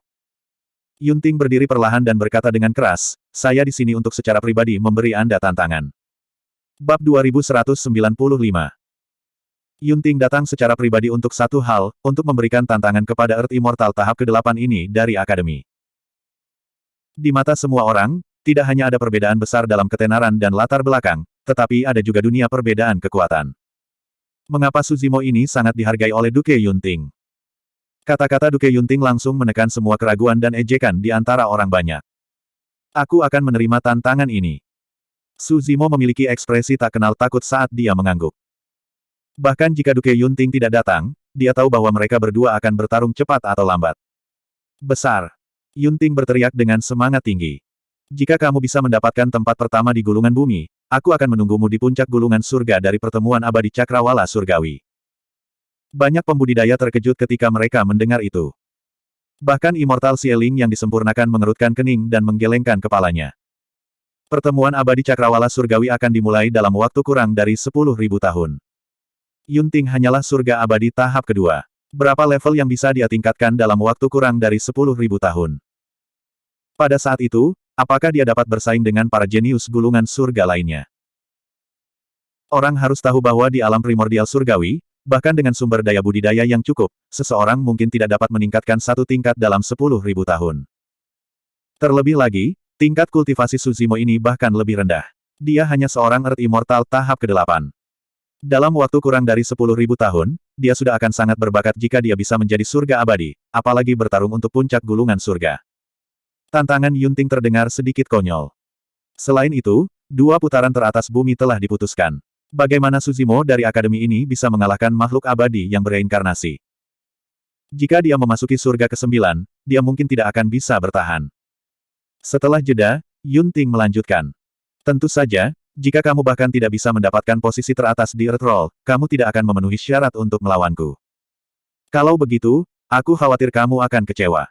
Yunting berdiri perlahan dan berkata dengan keras, saya di sini untuk secara pribadi memberi Anda tantangan. Bab 2195. Yunting datang secara pribadi untuk satu hal, untuk memberikan tantangan kepada Earth Immortal tahap ke-8 ini dari Akademi. Di mata semua orang, tidak hanya ada perbedaan besar dalam ketenaran dan latar belakang, tetapi ada juga dunia perbedaan kekuatan. Mengapa Suzimo ini sangat dihargai oleh Duke Yunting? Kata-kata Duke Yunting langsung menekan semua keraguan dan ejekan di antara orang banyak. Aku akan menerima tantangan ini. Suzimo memiliki ekspresi tak kenal takut saat dia mengangguk. Bahkan jika Duke Yunting tidak datang, dia tahu bahwa mereka berdua akan bertarung cepat atau lambat. Besar. Yunting berteriak dengan semangat tinggi. Jika kamu bisa mendapatkan tempat pertama di gulungan bumi, aku akan menunggumu di puncak gulungan surga dari pertemuan abadi Cakrawala Surgawi. Banyak pembudidaya terkejut ketika mereka mendengar itu. Bahkan Immortal Xieling yang disempurnakan mengerutkan kening dan menggelengkan kepalanya. Pertemuan abadi Cakrawala Surgawi akan dimulai dalam waktu kurang dari 10.000 tahun. Yunting hanyalah surga abadi tahap kedua. Berapa level yang bisa dia tingkatkan dalam waktu kurang dari 10.000 tahun? Pada saat itu, apakah dia dapat bersaing dengan para jenius gulungan surga lainnya? Orang harus tahu bahwa di alam primordial surgawi, bahkan dengan sumber daya budidaya yang cukup, seseorang mungkin tidak dapat meningkatkan satu tingkat dalam 10.000 tahun. Terlebih lagi, tingkat kultivasi Suzimo ini bahkan lebih rendah. Dia hanya seorang Earth Immortal tahap ke-8. Dalam waktu kurang dari 10.000 tahun, dia sudah akan sangat berbakat jika dia bisa menjadi surga abadi, apalagi bertarung untuk puncak gulungan surga. Tantangan Yunting terdengar sedikit konyol. Selain itu, 2 putaran teratas bumi telah diputuskan. Bagaimana Suzimo dari akademi ini bisa mengalahkan makhluk abadi yang bereinkarnasi? Jika dia memasuki surga ke-9, dia mungkin tidak akan bisa bertahan. Setelah jeda, Yunting melanjutkan. Tentu saja, jika kamu bahkan tidak bisa mendapatkan posisi teratas di Earth Roll, kamu tidak akan memenuhi syarat untuk melawanku. Kalau begitu, aku khawatir kamu akan kecewa.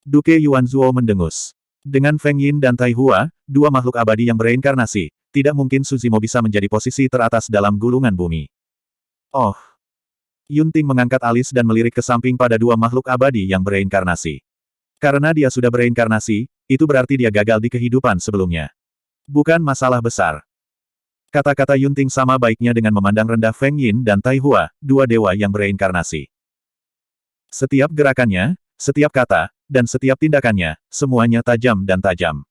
Duke Yuanzuo mendengus. Dengan Feng Yin dan Tai Hua, 2 makhluk abadi yang bereinkarnasi, tidak mungkin Suzimo bisa menjadi posisi teratas dalam gulungan bumi. Oh! Yunting mengangkat alis dan melirik ke samping pada 2 makhluk abadi yang bereinkarnasi. Karena dia sudah bereinkarnasi, itu berarti dia gagal di kehidupan sebelumnya. Bukan masalah besar. Kata-kata Yunting sama baiknya dengan memandang rendah Feng Yin dan Tai Hua, 2 dewa yang bereinkarnasi. Setiap gerakannya, setiap kata, dan setiap tindakannya, semuanya tajam dan tajam.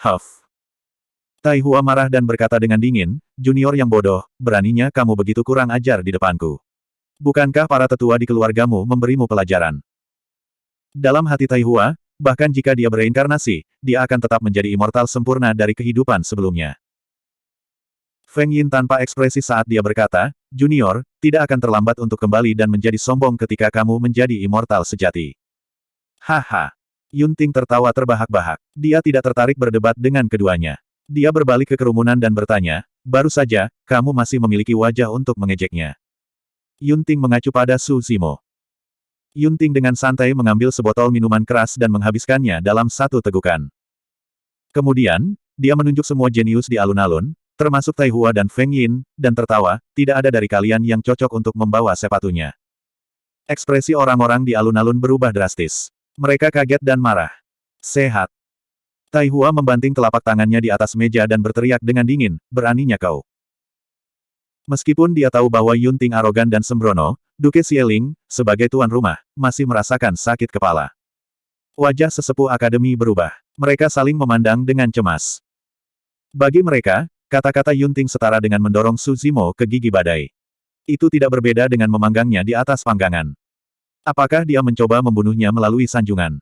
Huff. Tai Hua marah dan berkata dengan dingin, junior yang bodoh, beraninya kamu begitu kurang ajar di depanku. Bukankah para tetua di keluargamu memberimu pelajaran? Dalam hati Tai Hua, bahkan jika dia bereinkarnasi, dia akan tetap menjadi immortal sempurna dari kehidupan sebelumnya. Feng Yin tanpa ekspresi saat dia berkata, junior, tidak akan terlambat untuk kembali dan menjadi sombong ketika kamu menjadi immortal sejati. Haha. Yunting tertawa terbahak-bahak. Dia tidak tertarik berdebat dengan keduanya. Dia berbalik ke kerumunan dan bertanya, baru saja, kamu masih memiliki wajah untuk mengejeknya. Yunting mengacu pada Su Zimo. Yunting dengan santai mengambil sebotol minuman keras dan menghabiskannya dalam satu tegukan. Kemudian, dia menunjuk semua jenius di alun-alun, termasuk Tai Hua dan Feng Yin, dan tertawa, tidak ada dari kalian yang cocok untuk membawa sepatunya. Ekspresi orang-orang di alun-alun berubah drastis. Mereka kaget dan marah. Sehat. Tai Hua membanting telapak tangannya di atas meja dan berteriak dengan dingin, beraninya kau. Meskipun dia tahu bahwa Yunting arogan dan sembrono, Duke Xieling, sebagai tuan rumah, masih merasakan sakit kepala. Wajah sesepuh akademi berubah. Mereka saling memandang dengan cemas. Bagi mereka, kata-kata Yunting setara dengan mendorong Su Zimo ke gigi badai. Itu tidak berbeda dengan memanggangnya di atas panggangan. Apakah dia mencoba membunuhnya melalui sanjungan?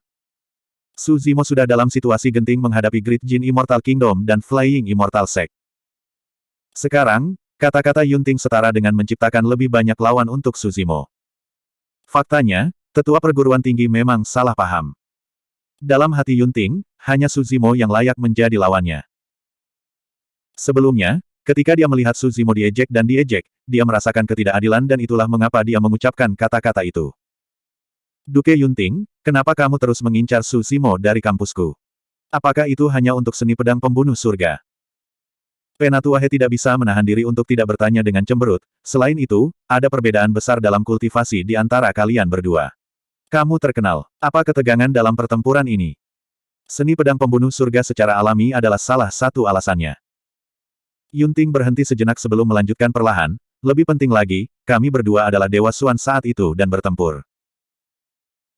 Su Zimo sudah dalam situasi genting menghadapi Great Jin Immortal Kingdom dan Flying Immortal Sect. Sekarang, kata-kata Yunting setara dengan menciptakan lebih banyak lawan untuk Su Zimo. Faktanya, tetua perguruan tinggi memang salah paham. Dalam hati Yunting, hanya Su Zimo yang layak menjadi lawannya. Sebelumnya, ketika dia melihat Su Zimo diejek dan diejek, dia merasakan ketidakadilan dan itulah mengapa dia mengucapkan kata-kata itu. Duke Yunting, kenapa kamu terus mengincar Su Zimo dari kampusku? Apakah itu hanya untuk seni pedang pembunuh surga? Penatua He tidak bisa menahan diri untuk tidak bertanya dengan cemberut, selain itu, ada perbedaan besar dalam kultivasi di antara kalian berdua. Kamu terkenal. Apa ketegangan dalam pertempuran ini? Seni pedang pembunuh surga secara alami adalah salah satu alasannya. Yunting berhenti sejenak sebelum melanjutkan perlahan, lebih penting lagi, kami berdua adalah Dewa Xuan saat itu dan bertempur.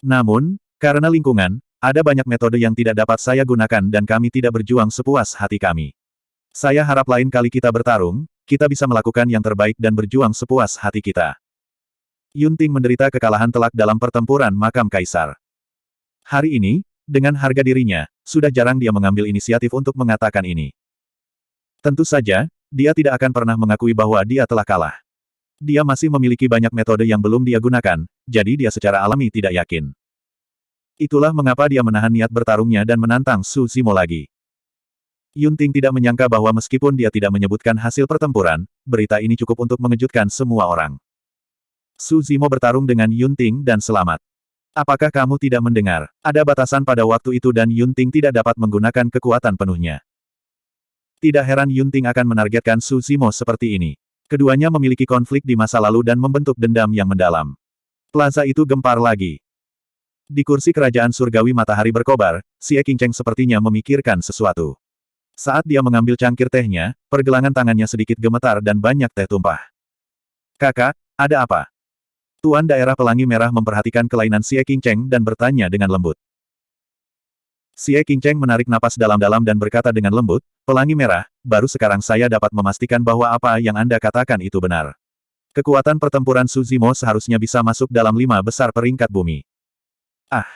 Namun, karena lingkungan, ada banyak metode yang tidak dapat saya gunakan dan kami tidak berjuang sepuas hati kami. Saya harap lain kali kita bertarung, kita bisa melakukan yang terbaik dan berjuang sepuas hati kita. Yunting menderita kekalahan telak dalam pertempuran makam kaisar. Hari ini, dengan harga dirinya, sudah jarang dia mengambil inisiatif untuk mengatakan ini. Tentu saja, dia tidak akan pernah mengakui bahwa dia telah kalah. Dia masih memiliki banyak metode yang belum dia gunakan, jadi dia secara alami tidak yakin. Itulah mengapa dia menahan niat bertarungnya dan menantang Su Zimo lagi. Yunting tidak menyangka bahwa meskipun dia tidak menyebutkan hasil pertempuran, berita ini cukup untuk mengejutkan semua orang. Su Zimo bertarung dengan Yunting dan selamat. Apakah kamu tidak mendengar? Ada batasan pada waktu itu dan Yunting tidak dapat menggunakan kekuatan penuhnya. Tidak heran Yunting akan menargetkan Su Zimo seperti ini. Keduanya memiliki konflik di masa lalu dan membentuk dendam yang mendalam. Plaza itu gempar lagi. Di kursi kerajaan surgawi matahari berkobar, Xie Qingcheng sepertinya memikirkan sesuatu. Saat dia mengambil cangkir tehnya, pergelangan tangannya sedikit gemetar dan banyak teh tumpah. Kakak, ada apa? Tuan Daerah Pelangi Merah memperhatikan kelainan Xie Qingcheng dan bertanya dengan lembut. Xie Qingcheng menarik napas dalam-dalam dan berkata dengan lembut, Pelangi Merah, baru sekarang saya dapat memastikan bahwa apa yang Anda katakan itu benar. Kekuatan pertempuran Su Zimo seharusnya bisa masuk dalam 5 besar peringkat bumi. Ah!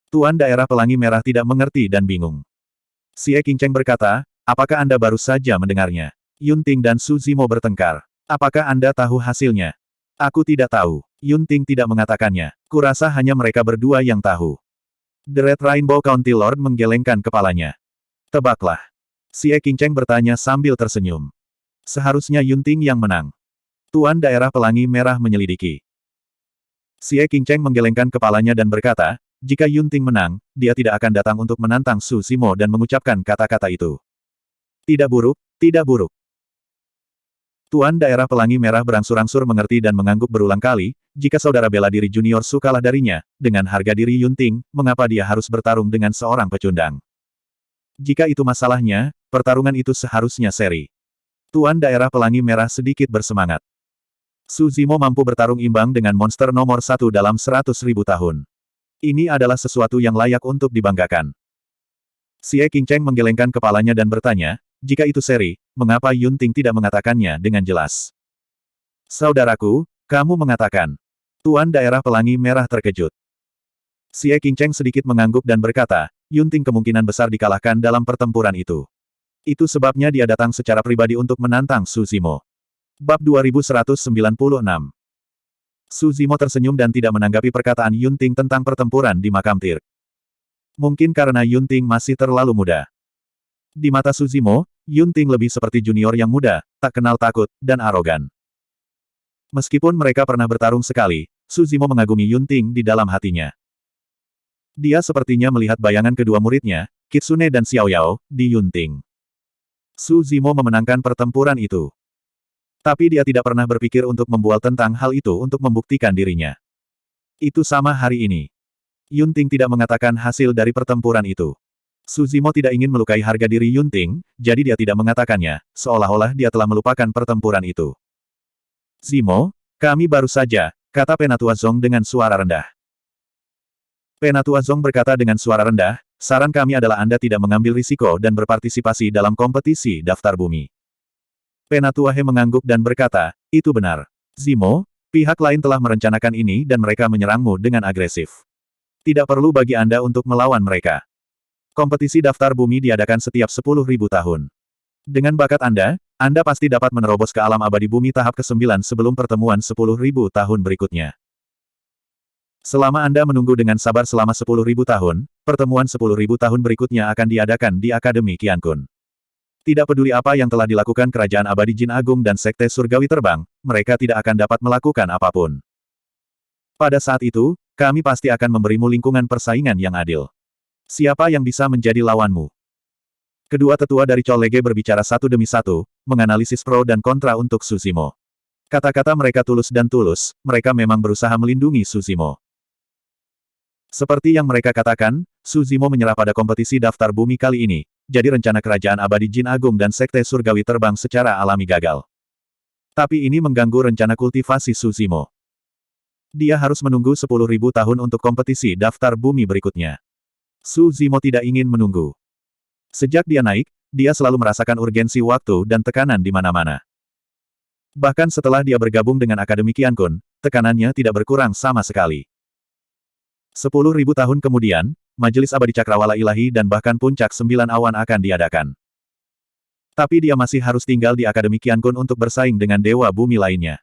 Tuan Daerah Pelangi Merah tidak mengerti dan bingung. Xie Qingcheng berkata, apakah Anda baru saja mendengarnya? Yunting dan Su Zimo bertengkar. Apakah Anda tahu hasilnya? Aku tidak tahu. Yunting tidak mengatakannya. Kurasa hanya mereka berdua yang tahu. The Red Rainbow County Lord menggelengkan kepalanya. Tebaklah. Xie Qingcheng bertanya sambil tersenyum. Seharusnya Yunting yang menang. Tuan Daerah Pelangi Merah menyelidiki. Xie Qingcheng menggelengkan kepalanya dan berkata, jika Yunting menang, dia tidak akan datang untuk menantang Su Zimo dan mengucapkan kata-kata itu. Tidak buruk, tidak buruk. Tuan Daerah Pelangi Merah berangsur-angsur mengerti dan mengangguk berulang kali, jika saudara bela diri junior Su kalah darinya, dengan harga diri Yunting, mengapa dia harus bertarung dengan seorang pecundang? Jika itu masalahnya, pertarungan itu seharusnya seri. Tuan Daerah Pelangi Merah sedikit bersemangat. Su Zimo mampu bertarung imbang dengan monster nomor 1 dalam 100.000 tahun. Ini adalah sesuatu yang layak untuk dibanggakan. Xie Qingcheng menggelengkan kepalanya dan bertanya, Jika itu seri, mengapa Yunting tidak mengatakannya dengan jelas? Saudaraku, kamu mengatakan. Tuan Daerah Pelangi Merah terkejut. Xie Qingcheng sedikit mengangguk dan berkata, Yunting kemungkinan besar dikalahkan dalam pertempuran itu. Itu sebabnya dia datang secara pribadi untuk menantang Su Zimo. Bab 2196. Su Zimo tersenyum dan tidak menanggapi perkataan Yunting tentang pertempuran di makam Tir. Mungkin karena Yunting masih terlalu muda. Di mata Su Zimo, Yunting lebih seperti junior yang muda, tak kenal takut, dan arogan. Meskipun mereka pernah bertarung sekali, Su Zimo mengagumi Yunting di dalam hatinya. Dia sepertinya melihat bayangan kedua muridnya, Kitsune dan Xiao Yao, di Yunting. Su Zimo memenangkan pertempuran itu. Tapi dia tidak pernah berpikir untuk membual tentang hal itu untuk membuktikan dirinya. Itu sama hari ini. Yunting tidak mengatakan hasil dari pertempuran itu. Su Zimo tidak ingin melukai harga diri Yunting, jadi dia tidak mengatakannya, seolah-olah dia telah melupakan pertempuran itu. Zimo, kami baru saja, kata Penatua Zong dengan suara rendah. Penatua Zong berkata dengan suara rendah, saran kami adalah Anda tidak mengambil risiko dan berpartisipasi dalam kompetisi daftar bumi. Penatua He mengangguk dan berkata, itu benar. Zimo, pihak lain telah merencanakan ini dan mereka menyerangmu dengan agresif. Tidak perlu bagi Anda untuk melawan mereka. Kompetisi daftar bumi diadakan setiap 10.000 tahun. Dengan bakat Anda pasti dapat menerobos ke alam abadi bumi tahap ke-9 sebelum pertemuan 10.000 tahun berikutnya. Selama Anda menunggu dengan sabar selama 10.000 tahun, pertemuan 10.000 tahun berikutnya akan diadakan di Akademi Qiankun. Tidak peduli apa yang telah dilakukan Kerajaan Abadi Jin Agung dan Sekte Surgawi Terbang, mereka tidak akan dapat melakukan apapun. Pada saat itu, kami pasti akan memberimu lingkungan persaingan yang adil. Siapa yang bisa menjadi lawanmu? Kedua tetua dari Colege berbicara satu demi satu, menganalisis pro dan kontra untuk Su Zimo. Kata-kata mereka tulus dan tulus, mereka memang berusaha melindungi Su Zimo. Seperti yang mereka katakan, Su Zimo menyerah pada kompetisi daftar bumi kali ini, jadi rencana Kerajaan Abadi Jin Agung dan Sekte Surgawi Terbang secara alami gagal. Tapi ini mengganggu rencana kultivasi Su Zimo. Dia harus menunggu 10.000 tahun untuk kompetisi daftar bumi berikutnya. Su Zimo tidak ingin menunggu. Sejak dia naik, dia selalu merasakan urgensi waktu dan tekanan di mana-mana. Bahkan setelah dia bergabung dengan Akademi Qiankun, tekanannya tidak berkurang sama sekali. 10.000 tahun kemudian, Majelis Abadi Cakrawala Ilahi dan bahkan Puncak 9 Awan akan diadakan. Tapi dia masih harus tinggal di Akademi Qiankun untuk bersaing dengan Dewa Bumi lainnya.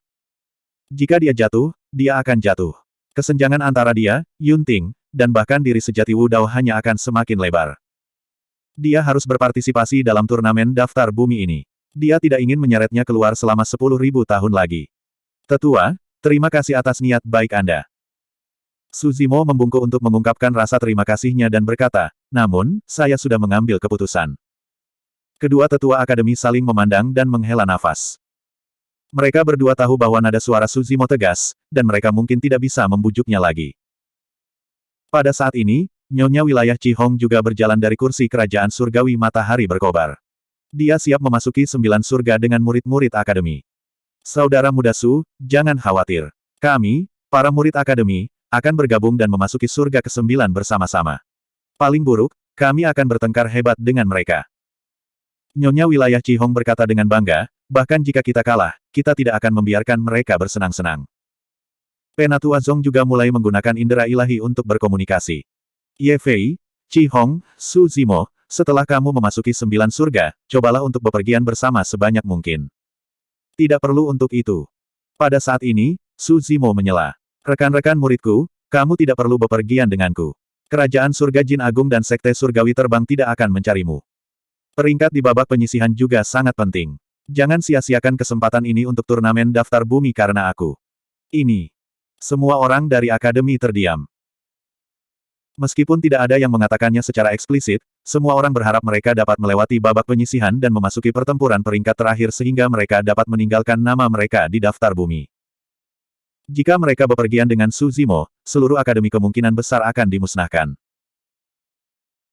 Jika dia jatuh, dia akan jatuh. Kesenjangan antara dia, Yunting, dan bahkan diri sejati Wu Dao hanya akan semakin lebar. Dia harus berpartisipasi dalam turnamen daftar bumi ini. Dia tidak ingin menyeretnya keluar selama 10.000 tahun lagi. Tetua, terima kasih atas niat baik Anda. Su Zimo membungkuk untuk mengungkapkan rasa terima kasihnya dan berkata, namun, saya sudah mengambil keputusan. Kedua tetua akademi saling memandang dan menghela nafas. Mereka berdua tahu bahwa nada suara Su Zimo tegas, dan mereka mungkin tidak bisa membujuknya lagi. Pada saat ini, Nyonya wilayah Qihong juga berjalan dari kursi kerajaan surgawi matahari berkobar. Dia siap memasuki 9 surga dengan murid-murid akademi. Saudara muda Su, jangan khawatir. Kami, para murid akademi, akan bergabung dan memasuki surga ke-9 bersama-sama. Paling buruk, kami akan bertengkar hebat dengan mereka. Nyonya wilayah Qihong berkata dengan bangga, bahkan jika kita kalah, kita tidak akan membiarkan mereka bersenang-senang. Penatua Zong juga mulai menggunakan indera ilahi untuk berkomunikasi. Ye Fei, Qihong, Su Zimo, setelah kamu memasuki 9 surga, cobalah untuk bepergian bersama sebanyak mungkin. Tidak perlu untuk itu. Pada saat ini, Su Zimo menyela. Rekan-rekan muridku, kamu tidak perlu bepergian denganku. Kerajaan surga Jin Agung dan Sekte Surgawi Terbang tidak akan mencarimu. Peringkat di babak penyisihan juga sangat penting. Jangan sia-siakan kesempatan ini untuk turnamen daftar bumi karena aku. Ini. Semua orang dari akademi terdiam. Meskipun tidak ada yang mengatakannya secara eksplisit, semua orang berharap mereka dapat melewati babak penyisihan dan memasuki pertempuran peringkat terakhir sehingga mereka dapat meninggalkan nama mereka di daftar bumi. Jika mereka bepergian dengan Su Zimo, seluruh akademi kemungkinan besar akan dimusnahkan.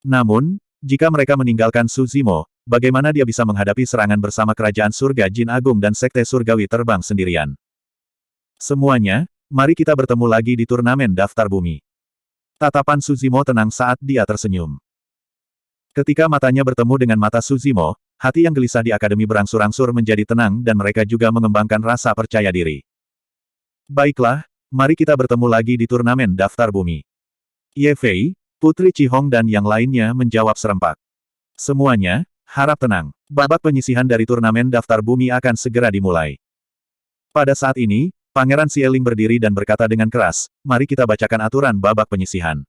Namun, jika mereka meninggalkan Su Zimo, bagaimana dia bisa menghadapi serangan bersama Kerajaan Surga Jin Agung dan Sekte Surgawi Terbang sendirian? Semuanya, mari kita bertemu lagi di turnamen daftar bumi. Tatapan Su Zimo tenang saat dia tersenyum. Ketika matanya bertemu dengan mata Su Zimo, hati yang gelisah di akademi berangsur-angsur menjadi tenang dan mereka juga mengembangkan rasa percaya diri. Baiklah, mari kita bertemu lagi di turnamen daftar bumi. Ye Fei, Putri Qihong dan yang lainnya menjawab serempak. Semuanya, harap tenang. Babak penyisihan dari turnamen daftar bumi akan segera dimulai. Pada saat ini, Pangeran Xieling berdiri dan berkata dengan keras, mari kita bacakan aturan babak penyisihan.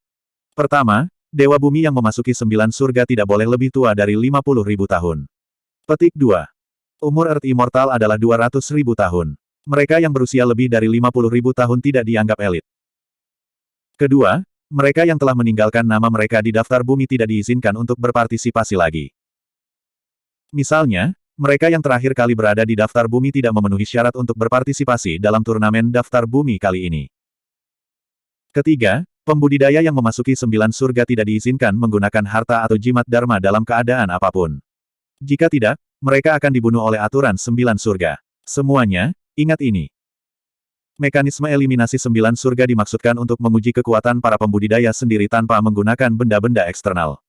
Pertama, Dewa Bumi yang memasuki 9 surga tidak boleh lebih tua dari 50.000 tahun. Petik 2. Umur Earth Immortal adalah 200.000 tahun. Mereka yang berusia lebih dari 50.000 tahun tidak dianggap elit. Kedua, mereka yang telah meninggalkan nama mereka di daftar bumi tidak diizinkan untuk berpartisipasi lagi. Misalnya, mereka yang terakhir kali berada di daftar bumi tidak memenuhi syarat untuk berpartisipasi dalam turnamen daftar bumi kali ini. Ketiga, pembudidaya yang memasuki 9 surga tidak diizinkan menggunakan harta atau jimat dharma dalam keadaan apapun. Jika tidak, mereka akan dibunuh oleh aturan 9 surga. Semuanya, ingat ini. Mekanisme eliminasi 9 surga dimaksudkan untuk menguji kekuatan para pembudidaya sendiri tanpa menggunakan benda-benda eksternal.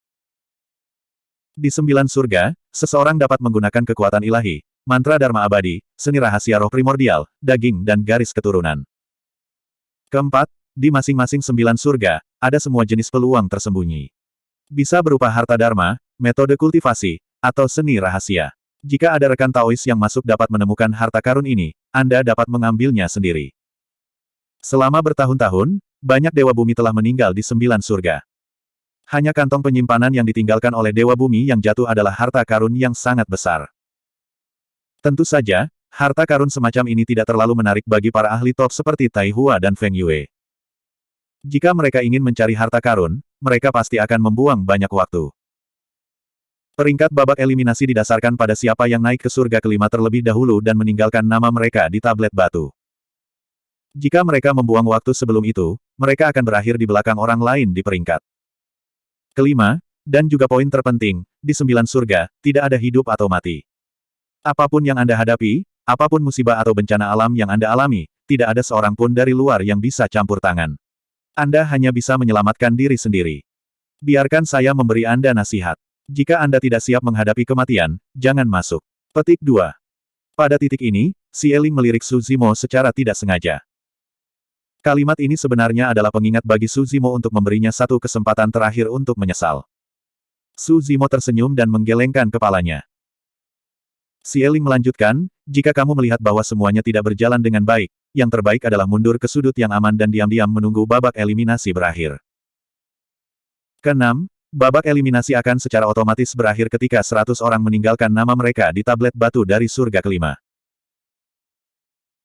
Di 9 surga, seseorang dapat menggunakan kekuatan ilahi, mantra dharma abadi, seni rahasia roh primordial, daging dan garis keturunan. Keempat, di masing-masing 9 surga, ada semua jenis peluang tersembunyi. Bisa berupa harta dharma, metode kultivasi, atau seni rahasia. Jika ada rekan Taois yang masuk dapat menemukan harta karun ini, Anda dapat mengambilnya sendiri. Selama bertahun-tahun, banyak Dewa Bumi telah meninggal di 9 surga. Hanya kantong penyimpanan yang ditinggalkan oleh Dewa Bumi yang jatuh adalah harta karun yang sangat besar. Tentu saja, harta karun semacam ini tidak terlalu menarik bagi para ahli top seperti Tai Hua dan Feng Yue. Jika mereka ingin mencari harta karun, mereka pasti akan membuang banyak waktu. Peringkat babak eliminasi didasarkan pada siapa yang naik ke surga kelima terlebih dahulu dan meninggalkan nama mereka di tablet batu. Jika mereka membuang waktu sebelum itu, mereka akan berakhir di belakang orang lain di peringkat kelima, dan juga poin terpenting, di 9 surga, tidak ada hidup atau mati. Apapun yang Anda hadapi, apapun musibah atau bencana alam yang Anda alami, tidak ada seorang pun dari luar yang bisa campur tangan. Anda hanya bisa menyelamatkan diri sendiri. Biarkan saya memberi Anda nasihat. Jika Anda tidak siap menghadapi kematian, jangan masuk. Petik 2. Pada titik ini, Xieling melirik Su Zimo secara tidak sengaja. Kalimat ini sebenarnya adalah pengingat bagi Su Zimo untuk memberinya satu kesempatan terakhir untuk menyesal. Su Zimo tersenyum dan menggelengkan kepalanya. Xieling melanjutkan, jika kamu melihat bahwa semuanya tidak berjalan dengan baik, yang terbaik adalah mundur ke sudut yang aman dan diam-diam menunggu babak eliminasi berakhir. Keenam, babak eliminasi akan secara otomatis berakhir ketika 100 orang meninggalkan nama mereka di tablet batu dari surga kelima.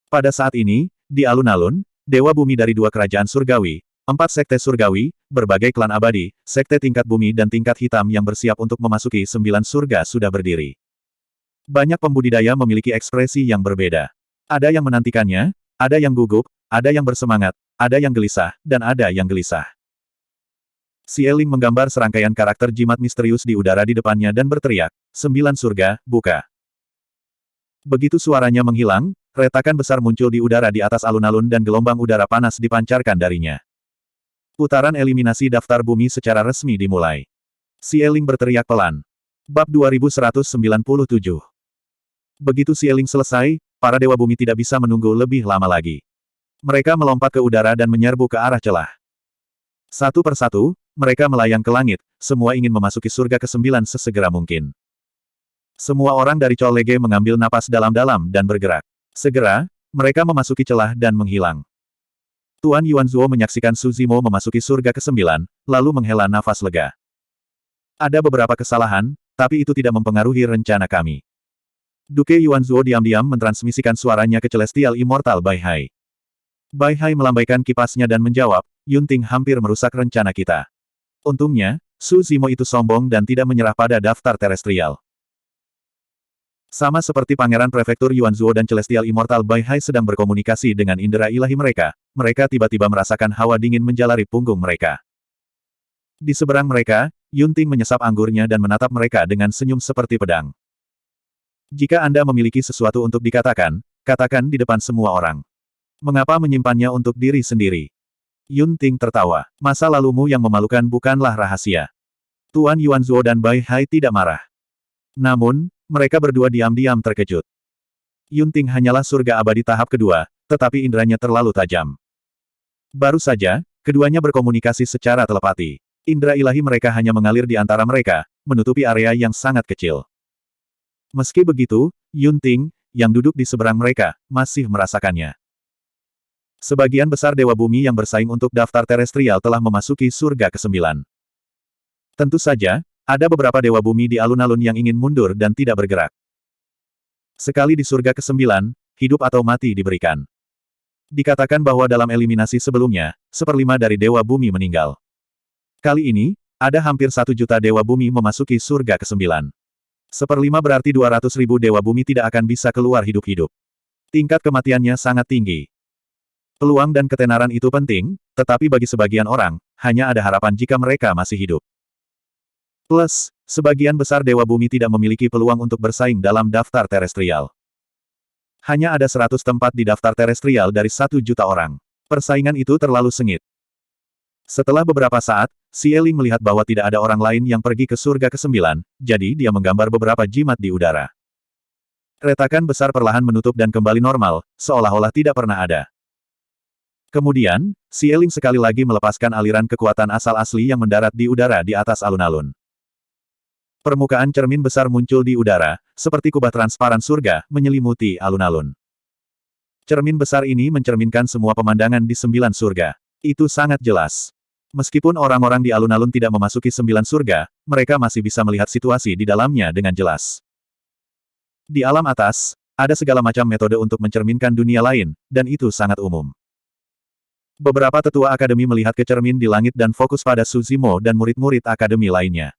Pada saat ini, di alun-alun, Dewa Bumi dari 2 kerajaan surgawi, 4 sekte surgawi, berbagai klan abadi, sekte tingkat bumi dan tingkat hitam yang bersiap untuk memasuki 9 surga sudah berdiri. Banyak pembudidaya memiliki ekspresi yang berbeda. Ada yang menantikannya, ada yang gugup, ada yang bersemangat, ada yang gelisah, dan ada yang gelisah. Xieling menggambar serangkaian karakter jimat misterius di udara di depannya dan berteriak, 9 surga, buka. Begitu suaranya menghilang, retakan besar muncul di udara di atas alun-alun dan gelombang udara panas dipancarkan darinya. Putaran eliminasi daftar bumi secara resmi dimulai. Xieling berteriak pelan. Bab 2197. Begitu Xieling selesai, para Dewa Bumi tidak bisa menunggu lebih lama lagi. Mereka melompat ke udara dan menyerbu ke arah celah. Satu persatu, mereka melayang ke langit, semua ingin memasuki surga ke-9 sesegera mungkin. Semua orang dari Colege mengambil napas dalam-dalam dan bergerak. Segera, mereka memasuki celah dan menghilang. Tuan Yuanzuo menyaksikan Su Zimo memasuki surga ke-9, lalu menghela nafas lega. Ada beberapa kesalahan, tapi itu tidak mempengaruhi rencana kami. Duke Yuanzuo diam-diam mentransmisikan suaranya ke Celestial Immortal Bai Hai. Bai Hai melambaikan kipasnya dan menjawab, Yunting hampir merusak rencana kita. Untungnya, Su Zimo itu sombong dan tidak menyerah pada daftar terestrial. Sama seperti Pangeran Prefektur Yuanzuo dan Celestial Immortal Bai Hai sedang berkomunikasi dengan indera ilahi mereka, mereka tiba-tiba merasakan hawa dingin menjalari punggung mereka. Di seberang mereka, Yunting menyesap anggurnya dan menatap mereka dengan senyum seperti pedang. Jika Anda memiliki sesuatu untuk dikatakan, katakan di depan semua orang. Mengapa menyimpannya untuk diri sendiri? Yunting tertawa. Masa lalumu yang memalukan bukanlah rahasia. Tuan Yuanzuo dan Bai Hai tidak marah. Namun, Mereka berdua diam-diam terkejut. Yunting hanyalah surga abadi tahap kedua, tetapi inderanya terlalu tajam. Baru saja, keduanya berkomunikasi secara telepati. Indera ilahi mereka hanya mengalir di antara mereka, menutupi area yang sangat kecil. Meski begitu, Yunting, yang duduk di seberang mereka, masih merasakannya. Sebagian besar Dewa Bumi yang bersaing untuk daftar terestrial telah memasuki surga ke-9. Tentu saja, ada beberapa Dewa Bumi di alun-alun yang ingin mundur dan tidak bergerak. Sekali di surga ke-9, hidup atau mati diberikan. Dikatakan bahwa dalam eliminasi sebelumnya, 1/5 dari Dewa Bumi meninggal. Kali ini, ada hampir 1 juta Dewa Bumi memasuki surga ke-9. 1/5 berarti 200.000 Dewa Bumi tidak akan bisa keluar hidup-hidup. Tingkat kematiannya sangat tinggi. Peluang dan ketenaran itu penting, tetapi bagi sebagian orang, hanya ada harapan jika mereka masih hidup. Plus, sebagian besar Dewa Bumi tidak memiliki peluang untuk bersaing dalam daftar terestrial. Hanya ada 100 tempat di daftar terestrial dari 1 juta orang. Persaingan itu terlalu sengit. Setelah beberapa saat, Xie Ling melihat bahwa tidak ada orang lain yang pergi ke surga ke-9, jadi dia menggambar beberapa jimat di udara. Retakan besar perlahan menutup dan kembali normal, seolah-olah tidak pernah ada. Kemudian, Xie Ling sekali lagi melepaskan aliran kekuatan asal asli yang mendarat di udara di atas alun-alun. Permukaan cermin besar muncul di udara, seperti kubah transparan surga, menyelimuti alun-alun. Cermin besar ini mencerminkan semua pemandangan di 9 surga. Itu sangat jelas. Meskipun orang-orang di alun-alun tidak memasuki 9 surga, mereka masih bisa melihat situasi di dalamnya dengan jelas. Di alam atas, ada segala macam metode untuk mencerminkan dunia lain, dan itu sangat umum. Beberapa tetua akademi melihat ke cermin di langit dan fokus pada Su Zimo dan murid-murid akademi lainnya.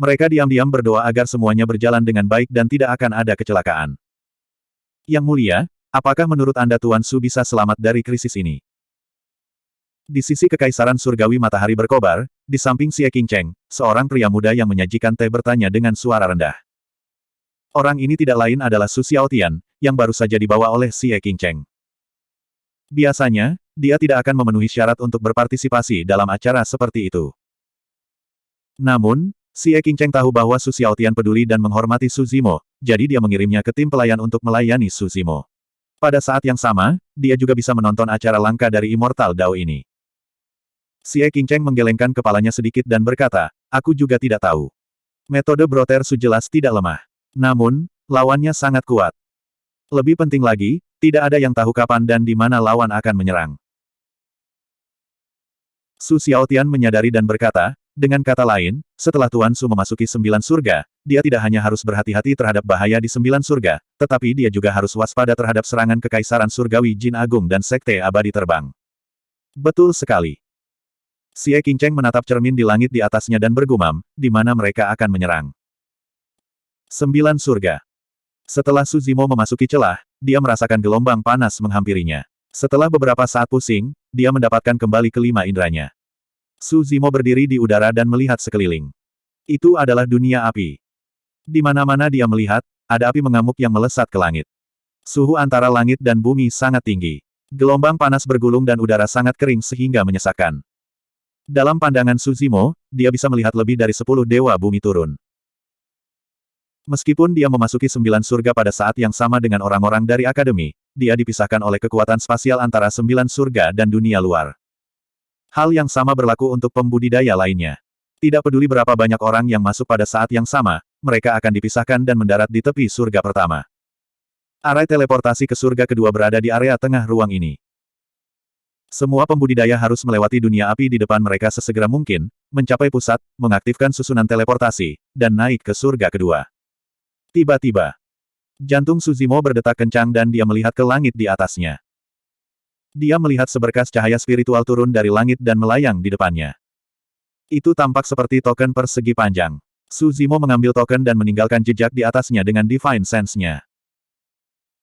Mereka diam-diam berdoa agar semuanya berjalan dengan baik dan tidak akan ada kecelakaan. Yang mulia, apakah menurut Anda Tuan Su bisa selamat dari krisis ini? Di sisi Kekaisaran Surgawi matahari berkobar, di samping Xie Qingcheng, seorang pria muda yang menyajikan teh bertanya dengan suara rendah. Orang ini tidak lain adalah Su Xiaotian, yang baru saja dibawa oleh Xie Qingcheng. Biasanya, dia tidak akan memenuhi syarat untuk berpartisipasi dalam acara seperti itu. Namun, Xie Qingcheng tahu bahwa Su Xiaotian peduli dan menghormati Su Zimo, jadi dia mengirimnya ke tim pelayan untuk melayani Su Zimo. Pada saat yang sama, dia juga bisa menonton acara langka dari Immortal Dao ini. Xie Qingcheng menggelengkan kepalanya sedikit dan berkata, aku juga tidak tahu. Metode Broter Su jelas tidak lemah. Namun, lawannya sangat kuat. Lebih penting lagi, tidak ada yang tahu kapan dan di mana lawan akan menyerang. Su Xiaotian menyadari dan berkata, dengan kata lain, setelah Tuan Su memasuki 9 surga, dia tidak hanya harus berhati-hati terhadap bahaya di 9 surga, tetapi dia juga harus waspada terhadap serangan Kekaisaran Surgawi Jin Agung dan Sekte Abadi Terbang. Betul sekali. Xie Qingcheng menatap cermin di langit di atasnya dan bergumam, di mana mereka akan menyerang. 9 surga. Setelah Su Zimo memasuki celah, dia merasakan gelombang panas menghampirinya. Setelah beberapa saat pusing, dia mendapatkan kembali kelima inderanya. Su Zimo berdiri di udara dan melihat sekeliling. Itu adalah dunia api. Di mana-mana dia melihat, ada api mengamuk yang melesat ke langit. Suhu antara langit dan bumi sangat tinggi. Gelombang panas bergulung dan udara sangat kering sehingga menyesakkan. Dalam pandangan Su Zimo, dia bisa melihat lebih dari 10 dewa bumi turun. Meskipun dia memasuki 9 surga pada saat yang sama dengan orang-orang dari akademi, dia dipisahkan oleh kekuatan spasial antara 9 surga dan dunia luar. Hal yang sama berlaku untuk pembudidaya lainnya. Tidak peduli berapa banyak orang yang masuk pada saat yang sama, mereka akan dipisahkan dan mendarat di tepi surga pertama. Arai teleportasi ke surga kedua berada di area tengah ruang ini. Semua pembudidaya harus melewati dunia api di depan mereka sesegera mungkin, mencapai pusat, mengaktifkan susunan teleportasi, dan naik ke surga kedua. Tiba-tiba, jantung Su Zimo berdetak kencang dan dia melihat ke langit di atasnya. Dia melihat seberkas cahaya spiritual turun dari langit dan melayang di depannya. Itu tampak seperti token persegi panjang. Su Zimo mengambil token dan meninggalkan jejak di atasnya dengan Divine Sense-nya.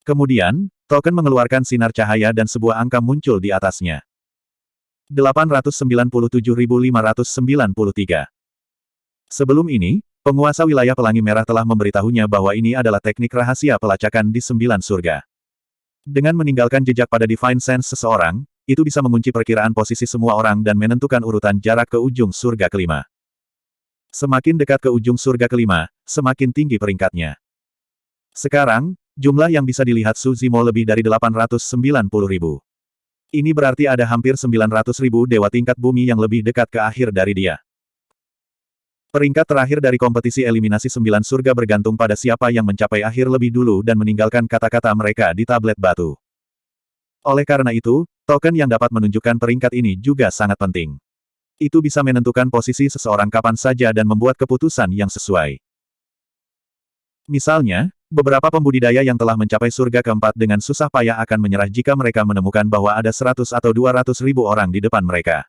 Kemudian, token mengeluarkan sinar cahaya dan sebuah angka muncul di atasnya. 897.593. Sebelum ini, penguasa wilayah Pelangi Merah telah memberitahunya bahwa ini adalah teknik rahasia pelacakan di 9 surga. Dengan meninggalkan jejak pada Divine Sense seseorang, itu bisa mengunci perkiraan posisi semua orang dan menentukan urutan jarak ke ujung surga kelima. Semakin dekat ke ujung surga kelima, semakin tinggi peringkatnya. Sekarang, jumlah yang bisa dilihat Su Zimo lebih dari 890.000. Ini berarti ada hampir 900.000 dewa tingkat bumi yang lebih dekat ke akhir dari dia. Peringkat terakhir dari kompetisi eliminasi 9 surga bergantung pada siapa yang mencapai akhir lebih dulu dan meninggalkan kata-kata mereka di tablet batu. Oleh karena itu, token yang dapat menunjukkan peringkat ini juga sangat penting. Itu bisa menentukan posisi seseorang kapan saja dan membuat keputusan yang sesuai. Misalnya, beberapa pembudidaya yang telah mencapai surga keempat dengan susah payah akan menyerah jika mereka menemukan bahwa ada 100 atau 200.000 orang di depan mereka.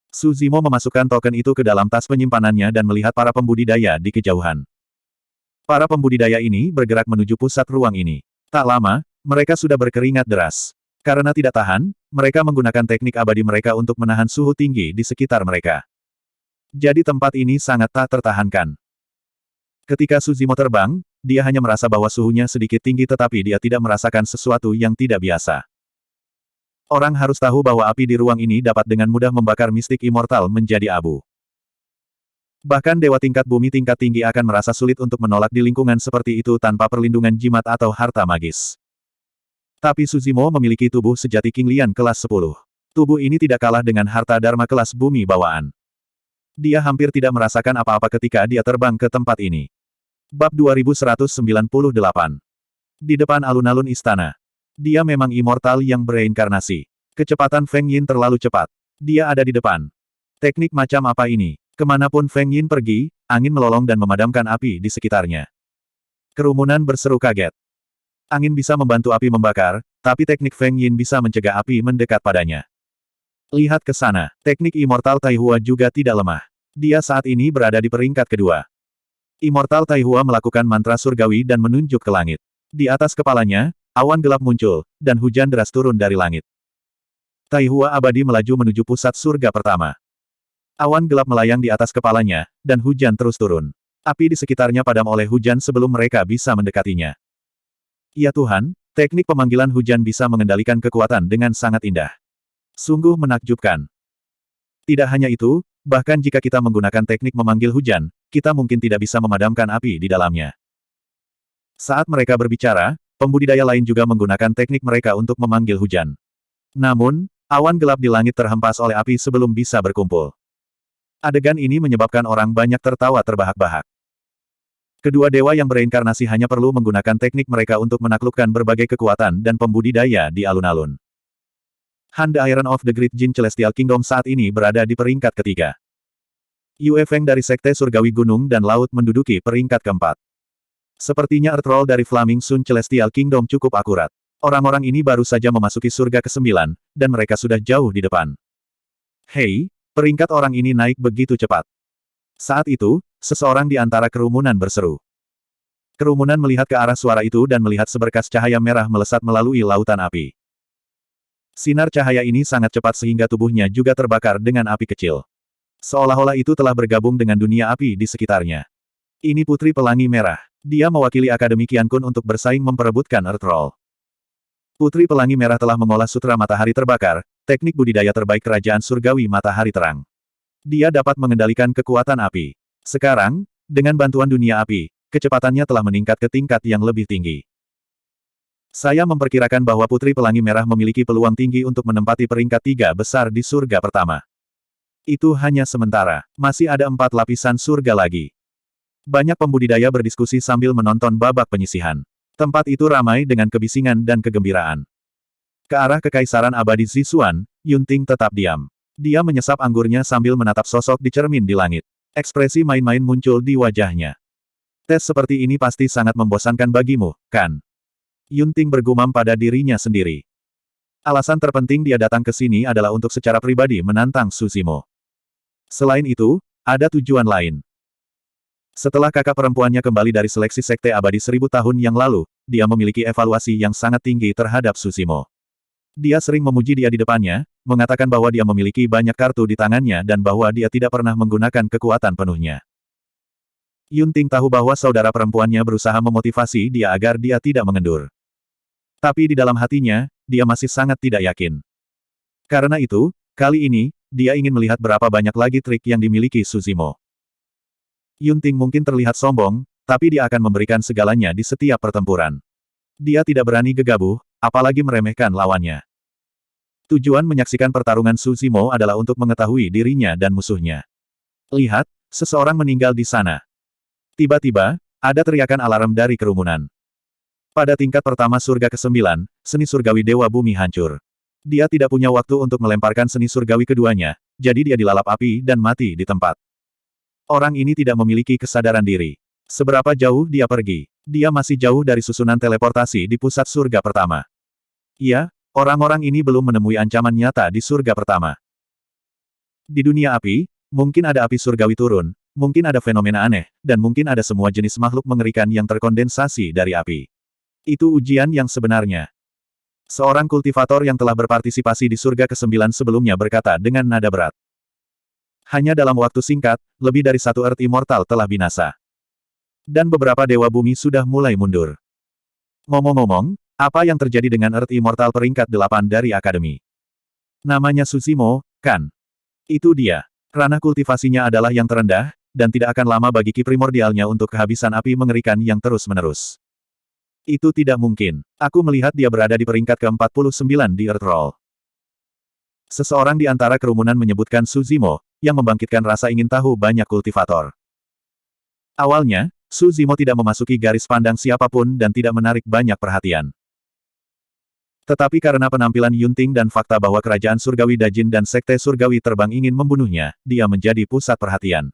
Su Zimo memasukkan token itu ke dalam tas penyimpanannya dan melihat para pembudidaya di kejauhan. Para pembudidaya ini bergerak menuju pusat ruang ini. Tak lama, mereka sudah berkeringat deras. Karena tidak tahan, mereka menggunakan teknik abadi mereka untuk menahan suhu tinggi di sekitar mereka. Jadi tempat ini sangat tak tertahankan. Ketika Su Zimo terbang, dia hanya merasa bahwa suhunya sedikit tinggi tetapi dia tidak merasakan sesuatu yang tidak biasa. Orang harus tahu bahwa api di ruang ini dapat dengan mudah membakar mistik immortal menjadi abu. Bahkan dewa tingkat bumi tingkat tinggi akan merasa sulit untuk menolak di lingkungan seperti itu tanpa perlindungan jimat atau harta magis. Tapi Su Zimo memiliki tubuh sejati King Lian kelas 10. Tubuh ini tidak kalah dengan harta dharma kelas bumi bawaan. Dia hampir tidak merasakan apa-apa ketika dia terbang ke tempat ini. Bab 2198. Di depan alun-alun istana. Dia memang immortal yang bereinkarnasi. Kecepatan Feng Yin terlalu cepat. Dia ada di depan. Teknik macam apa ini? Kemanapun Feng Yin pergi, angin melolong dan memadamkan api di sekitarnya. Kerumunan berseru kaget. Angin bisa membantu api membakar, tapi teknik Feng Yin bisa mencegah api mendekat padanya. Lihat ke sana, teknik Immortal Taihua juga tidak lemah. Dia saat ini berada di peringkat kedua. Immortal Taihua melakukan mantra surgawi dan menunjuk ke langit. Di atas kepalanya, awan gelap muncul, dan hujan deras turun dari langit. Taihua abadi melaju menuju pusat surga pertama. Awan gelap melayang di atas kepalanya, dan hujan terus turun. Api di sekitarnya padam oleh hujan sebelum mereka bisa mendekatinya. Ya Tuhan, teknik pemanggilan hujan bisa mengendalikan kekuatan dengan sangat indah. Sungguh menakjubkan. Tidak hanya itu, bahkan jika kita menggunakan teknik memanggil hujan, kita mungkin tidak bisa memadamkan api di dalamnya. Saat mereka berbicara, pembudidaya lain juga menggunakan teknik mereka untuk memanggil hujan. Namun, awan gelap di langit terhempas oleh api sebelum bisa berkumpul. Adegan ini menyebabkan orang banyak tertawa terbahak-bahak. Kedua dewa yang bereinkarnasi hanya perlu menggunakan teknik mereka untuk menaklukkan berbagai kekuatan dan pembudidaya di alun-alun. Han the Iron of the Great Jin Celestial Kingdom saat ini berada di peringkat ketiga. Yue Feng dari Sekte Surgawi Gunung dan Laut menduduki peringkat keempat. Sepertinya Earthroll dari Flaming Sun Celestial Kingdom cukup akurat. Orang-orang ini baru saja memasuki surga ke-9, dan mereka sudah jauh di depan. Hei, peringkat orang ini naik begitu cepat. Saat itu, seseorang di antara kerumunan berseru. Kerumunan melihat ke arah suara itu dan melihat seberkas cahaya merah melesat melalui lautan api. Sinar cahaya ini sangat cepat sehingga tubuhnya juga terbakar dengan api kecil. Seolah-olah itu telah bergabung dengan dunia api di sekitarnya. Ini Putri Pelangi Merah. Dia mewakili Akademi Qiankun untuk bersaing memperebutkan Earthroll. Putri Pelangi Merah telah mengolah Sutra Matahari Terbakar, teknik budidaya terbaik Kerajaan Surgawi Matahari Terang. Dia dapat mengendalikan kekuatan api. Sekarang, dengan bantuan dunia api, kecepatannya telah meningkat ke tingkat yang lebih tinggi. Saya memperkirakan bahwa Putri Pelangi Merah memiliki peluang tinggi untuk menempati peringkat 3 besar di surga pertama. Itu hanya sementara. Masih ada 4 lapisan surga lagi. Banyak pembudidaya berdiskusi sambil menonton babak penyisihan. Tempat itu ramai dengan kebisingan dan kegembiraan. Ke arah Kekaisaran Abadi Zixuan, Yunting tetap diam. Dia menyesap anggurnya sambil menatap sosok di cermin di langit. Ekspresi main-main muncul di wajahnya. Tes seperti ini pasti sangat membosankan bagimu, kan? Yunting bergumam pada dirinya sendiri. Alasan terpenting dia datang ke sini adalah untuk secara pribadi menantang Su Zimo. Selain itu, ada tujuan lain. Setelah kakak perempuannya kembali dari seleksi Sekte Abadi 1000 tahun yang lalu, dia memiliki evaluasi yang sangat tinggi terhadap Su Zimo. Dia sering memuji dia di depannya, mengatakan bahwa dia memiliki banyak kartu di tangannya dan bahwa dia tidak pernah menggunakan kekuatan penuhnya. Yunting tahu bahwa saudara perempuannya berusaha memotivasi dia agar dia tidak mengendur. Tapi di dalam hatinya, dia masih sangat tidak yakin. Karena itu, kali ini, dia ingin melihat berapa banyak lagi trik yang dimiliki Su Zimo. Yunting mungkin terlihat sombong, tapi dia akan memberikan segalanya di setiap pertempuran. Dia tidak berani gegabah, apalagi meremehkan lawannya. Tujuan menyaksikan pertarungan Su Zimo adalah untuk mengetahui dirinya dan musuhnya. Lihat, seseorang meninggal di sana. Tiba-tiba, ada teriakan alarm dari kerumunan. Pada tingkat pertama surga ke-9, seni surgawi Dewa Bumi hancur. Dia tidak punya waktu untuk melemparkan seni surgawi keduanya, jadi dia dilalap api dan mati di tempat. Orang ini tidak memiliki kesadaran diri. Seberapa jauh dia pergi? Dia masih jauh dari susunan teleportasi di pusat surga pertama. Iya, orang-orang ini belum menemui ancaman nyata di surga pertama. Di dunia api, mungkin ada api surgawi turun, mungkin ada fenomena aneh, dan mungkin ada semua jenis makhluk mengerikan yang terkondensasi dari api. Itu ujian yang sebenarnya. Seorang kultivator yang telah berpartisipasi di surga ke-9 sebelumnya berkata dengan nada berat. Hanya dalam waktu singkat, lebih dari satu Earth Immortal telah binasa. Dan beberapa Dewa Bumi sudah mulai mundur. Ngomong-ngomong, apa yang terjadi dengan Earth Immortal peringkat 8 dari Akademi? Namanya Su Zimo, kan? Itu dia. Ranah kultivasinya adalah yang terendah, dan tidak akan lama bagi ki primordialnya untuk kehabisan api mengerikan yang terus-menerus. Itu tidak mungkin. Aku melihat dia berada di peringkat ke-49 di Earth Roll. Seseorang di antara kerumunan menyebutkan Su Zimo, yang membangkitkan rasa ingin tahu banyak kultivator. Awalnya, Su Zimo tidak memasuki garis pandang siapapun dan tidak menarik banyak perhatian. Tetapi karena penampilan Yunting dan fakta bahwa kerajaan surgawi Dajin dan sekte surgawi terbang ingin membunuhnya, dia menjadi pusat perhatian.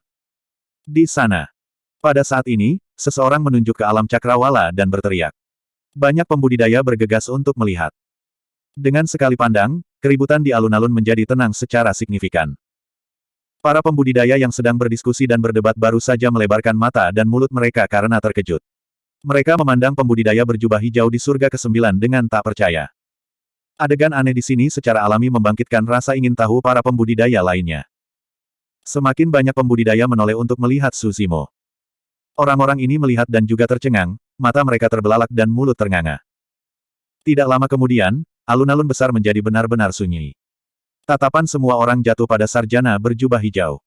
Di sana. Pada saat ini, seseorang menunjuk ke alam cakrawala dan berteriak. Banyak pembudidaya bergegas untuk melihat. Dengan sekali pandang, keributan di alun-alun menjadi tenang secara signifikan. Para pembudidaya yang sedang berdiskusi dan berdebat baru saja melebarkan mata dan mulut mereka karena terkejut. Mereka memandang pembudidaya berjubah hijau di surga ke-9 dengan tak percaya. Adegan aneh di sini secara alami membangkitkan rasa ingin tahu para pembudidaya lainnya. Semakin banyak pembudidaya menoleh untuk melihat Su Zimo. Orang-orang ini melihat dan juga tercengang, mata mereka terbelalak dan mulut ternganga. Tidak lama kemudian, alun-alun besar menjadi benar-benar sunyi. Tatapan semua orang jatuh pada sarjana berjubah hijau.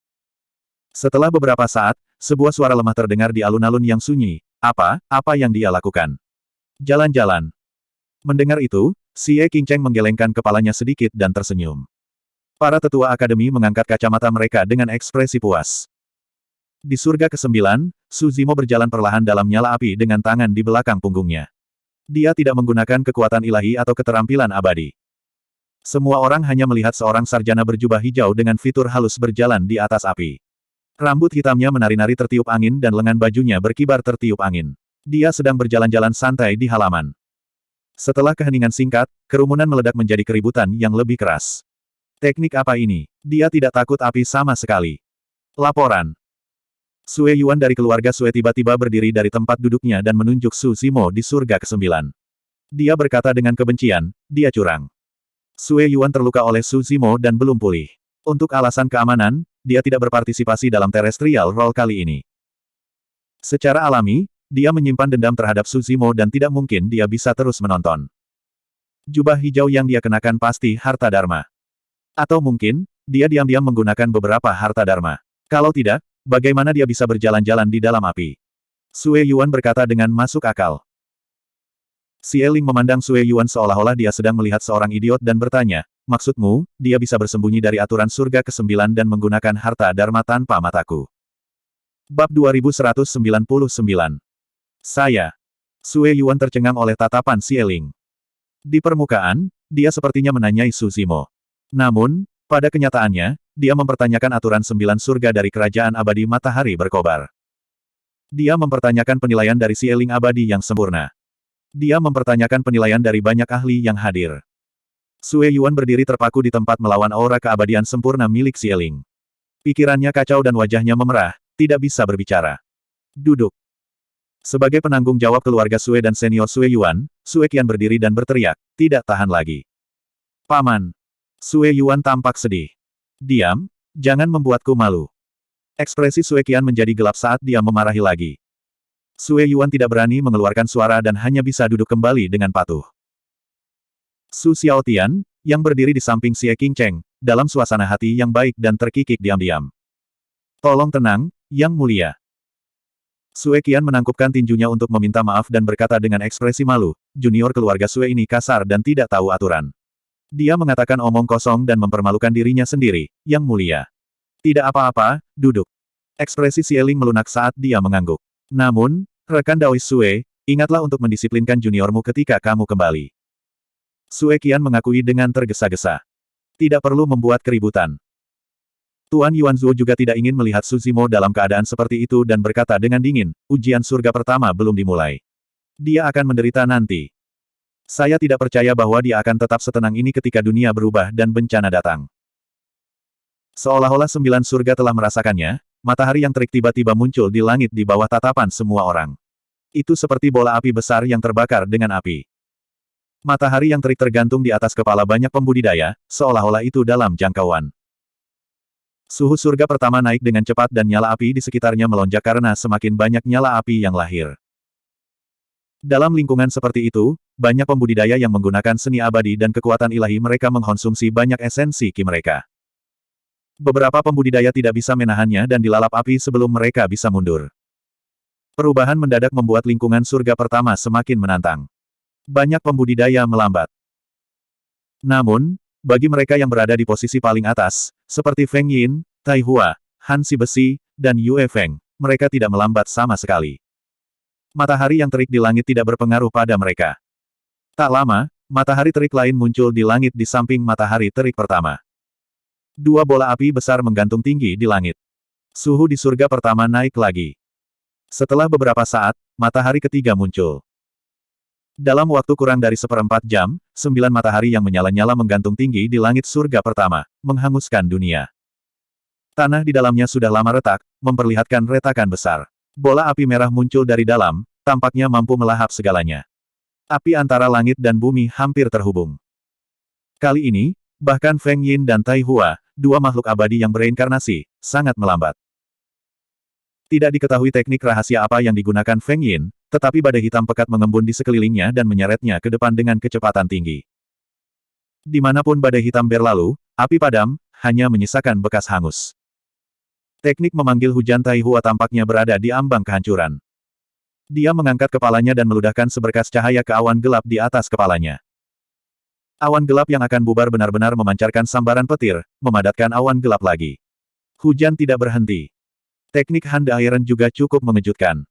Setelah beberapa saat, sebuah suara lemah terdengar di alun-alun yang sunyi. Apa yang dia lakukan? Jalan-jalan. Mendengar itu, Xie Qingcheng menggelengkan kepalanya sedikit dan tersenyum. Para tetua akademi mengangkat kacamata mereka dengan ekspresi puas. Di surga ke-9, Su Zimo berjalan perlahan dalam nyala api dengan tangan di belakang punggungnya. Dia tidak menggunakan kekuatan ilahi atau keterampilan abadi. Semua orang hanya melihat seorang sarjana berjubah hijau dengan fitur halus berjalan di atas api. Rambut hitamnya menari-nari tertiup angin dan lengan bajunya berkibar tertiup angin. Dia sedang berjalan-jalan santai di halaman. Setelah keheningan singkat, kerumunan meledak menjadi keributan yang lebih keras. Teknik apa ini? Dia tidak takut api sama sekali. Laporan. Sue Yuan dari keluarga Sue tiba-tiba berdiri dari tempat duduknya dan menunjuk Su Zimo di surga ke-9. Dia berkata dengan kebencian, dia curang. Sue Yuan terluka oleh Su Zimo dan belum pulih. Untuk alasan keamanan, dia tidak berpartisipasi dalam terrestrial roll kali ini. Secara alami, dia menyimpan dendam terhadap Su Zimo dan tidak mungkin dia bisa terus menonton. Jubah hijau yang dia kenakan pasti harta dharma. Atau mungkin, dia diam-diam menggunakan beberapa harta dharma. Kalau tidak, bagaimana dia bisa berjalan-jalan di dalam api? Sue Yuan berkata dengan masuk akal. Xie Ling memandang Sue Yuan seolah-olah dia sedang melihat seorang idiot dan bertanya, maksudmu, dia bisa bersembunyi dari aturan surga ke-9 dan menggunakan harta dharma tanpa mataku. Bab 2199. Saya. Sue Yuan tercengang oleh tatapan Xie Ling. Di permukaan, dia sepertinya menanyai Su Zimo. Namun, pada kenyataannya, dia mempertanyakan aturan 9 surga dari kerajaan abadi matahari berkobar. Dia mempertanyakan penilaian dari Xie Ling abadi yang sempurna. Dia mempertanyakan penilaian dari banyak ahli yang hadir. Sue Yuan berdiri terpaku di tempat melawan aura keabadian sempurna milik Xie Ling. Pikirannya kacau dan wajahnya memerah, tidak bisa berbicara. Duduk. Sebagai penanggung jawab keluarga Sue dan senior Sue Yuan, Sue Qian berdiri dan berteriak, tidak tahan lagi. Paman. Sue Yuan tampak sedih. Diam, jangan membuatku malu. Ekspresi Sue Qian menjadi gelap saat dia memarahi lagi. Sue Yuan tidak berani mengeluarkan suara dan hanya bisa duduk kembali dengan patuh. Su Xiaotian, yang berdiri di samping Xie Qingcheng, dalam suasana hati yang baik dan terkikik diam-diam. Tolong tenang, Yang Mulia. Sue Qian menangkupkan tinjunya untuk meminta maaf dan berkata dengan ekspresi malu, junior keluarga Sue ini kasar dan tidak tahu aturan. Dia mengatakan omong kosong dan mempermalukan dirinya sendiri, yang mulia. Tidak apa-apa, duduk. Ekspresi Xieling melunak saat dia mengangguk. Namun, rekan Daois Sue, ingatlah untuk mendisiplinkan juniormu ketika kamu kembali. Sue Qian mengakui dengan tergesa-gesa. Tidak perlu membuat keributan. Tuan Yuanzuo juga tidak ingin melihat Su Zimo dalam keadaan seperti itu dan berkata dengan dingin, ujian surga pertama belum dimulai. Dia akan menderita nanti. Saya tidak percaya bahwa dia akan tetap setenang ini ketika dunia berubah dan bencana datang. Seolah-olah 9 surga telah merasakannya, matahari yang terik tiba-tiba muncul di langit di bawah tatapan semua orang. Itu seperti bola api besar yang terbakar dengan api. Matahari yang terik tergantung di atas kepala banyak pembudidaya, seolah-olah itu dalam jangkauan. Suhu surga pertama naik dengan cepat dan nyala api di sekitarnya melonjak karena semakin banyak nyala api yang lahir. Dalam lingkungan seperti itu, banyak pembudidaya yang menggunakan seni abadi dan kekuatan ilahi mereka mengkonsumsi banyak esensi ki mereka. Beberapa pembudidaya tidak bisa menahannya dan dilalap api sebelum mereka bisa mundur. Perubahan mendadak membuat lingkungan surga pertama semakin menantang. Banyak pembudidaya melambat. Namun, bagi mereka yang berada di posisi paling atas, seperti Feng Yin, Tai Hua, Han Si Besi, dan Yue Feng, mereka tidak melambat sama sekali. Matahari yang terik di langit tidak berpengaruh pada mereka. Tak lama, matahari terik lain muncul di langit di samping matahari terik pertama. 2 bola api besar menggantung tinggi di langit. Suhu di surga pertama naik lagi. Setelah beberapa saat, matahari ketiga muncul. Dalam waktu kurang dari 1/4 jam, 9 matahari yang menyala-nyala menggantung tinggi di langit surga pertama, menghanguskan dunia. Tanah di dalamnya sudah lama retak, memperlihatkan retakan besar. Bola api merah muncul dari dalam, tampaknya mampu melahap segalanya. Api antara langit dan bumi hampir terhubung. Kali ini, bahkan Feng Yin dan Tai Hua, 2 makhluk abadi yang bereinkarnasi, sangat melambat. Tidak diketahui teknik rahasia apa yang digunakan Feng Yin, tetapi badai hitam pekat mengembun di sekelilingnya dan menyeretnya ke depan dengan kecepatan tinggi. Dimanapun badai hitam berlalu, api padam, hanya menyisakan bekas hangus. Teknik memanggil hujan Tai Hua tampaknya berada di ambang kehancuran. Dia mengangkat kepalanya dan meludahkan seberkas cahaya ke awan gelap di atas kepalanya. Awan gelap yang akan bubar benar-benar memancarkan sambaran petir, memadatkan awan gelap lagi. Hujan tidak berhenti. Teknik Hand Iron juga cukup mengejutkan.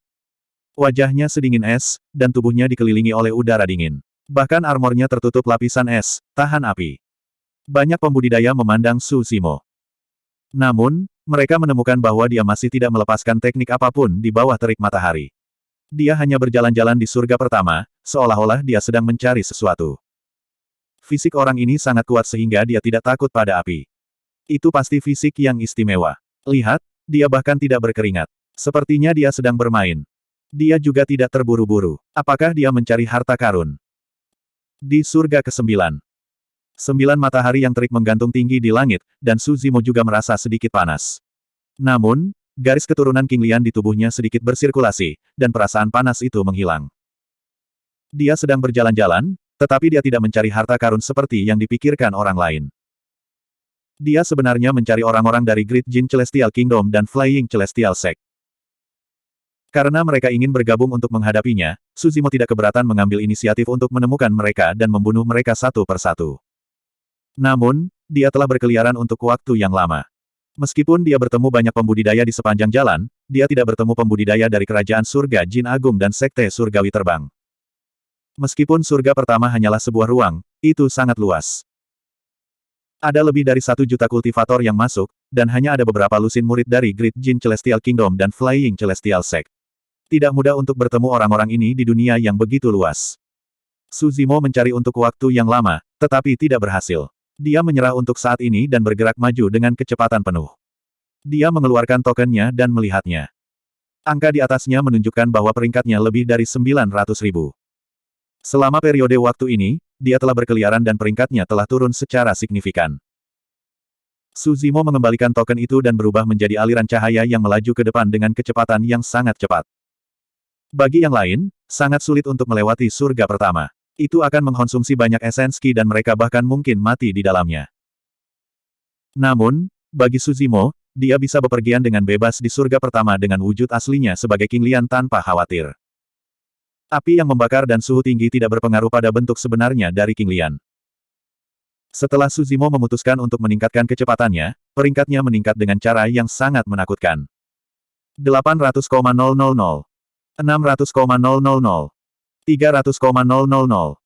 Wajahnya sedingin es, dan tubuhnya dikelilingi oleh udara dingin. Bahkan armornya tertutup lapisan es, tahan api. Banyak pembudidaya memandang Su Zimo. Namun, mereka menemukan bahwa dia masih tidak melepaskan teknik apapun di bawah terik matahari. Dia hanya berjalan-jalan di surga pertama, seolah-olah dia sedang mencari sesuatu. Fisik orang ini sangat kuat sehingga dia tidak takut pada api. Itu pasti fisik yang istimewa. Lihat, dia bahkan tidak berkeringat. Sepertinya dia sedang bermain. Dia juga tidak terburu-buru. Apakah dia mencari harta karun? Di surga ke-9. 9 matahari yang terik menggantung tinggi di langit, dan Su Zimo juga merasa sedikit panas. Namun, garis keturunan King Lian di tubuhnya sedikit bersirkulasi, dan perasaan panas itu menghilang. Dia sedang berjalan-jalan, tetapi dia tidak mencari harta karun seperti yang dipikirkan orang lain. Dia sebenarnya mencari orang-orang dari Great Jin Celestial Kingdom dan Flying Celestial Sect. Karena mereka ingin bergabung untuk menghadapinya, Su Zimo tidak keberatan mengambil inisiatif untuk menemukan mereka dan membunuh mereka satu persatu. Namun, dia telah berkeliaran untuk waktu yang lama. Meskipun dia bertemu banyak pembudidaya di sepanjang jalan, dia tidak bertemu pembudidaya dari Kerajaan Surga Jin Agung dan Sekte Surgawi Terbang. Meskipun surga pertama hanyalah sebuah ruang, itu sangat luas. Ada lebih dari 1 juta kultivator yang masuk, dan hanya ada beberapa lusin murid dari Great Jin Celestial Kingdom dan Flying Celestial Sect. Tidak mudah untuk bertemu orang-orang ini di dunia yang begitu luas. Su Zimo mencari untuk waktu yang lama, tetapi tidak berhasil. Dia menyerah untuk saat ini dan bergerak maju dengan kecepatan penuh. Dia mengeluarkan tokennya dan melihatnya. Angka di atasnya menunjukkan bahwa peringkatnya lebih dari 900.000. Selama periode waktu ini, dia telah berkeliaran dan peringkatnya telah turun secara signifikan. Su Zimo mengembalikan token itu dan berubah menjadi aliran cahaya yang melaju ke depan dengan kecepatan yang sangat cepat. Bagi yang lain, sangat sulit untuk melewati surga pertama. Itu akan mengkonsumsi banyak esensi dan mereka bahkan mungkin mati di dalamnya. Namun, bagi Su Zimo, dia bisa bepergian dengan bebas di surga pertama dengan wujud aslinya sebagai King Lian tanpa khawatir. Api yang membakar dan suhu tinggi tidak berpengaruh pada bentuk sebenarnya dari King Lian. Setelah Suzimo memutuskan untuk meningkatkan kecepatannya, peringkatnya meningkat dengan cara yang sangat menakutkan. 800,000, 600,000, 300,000.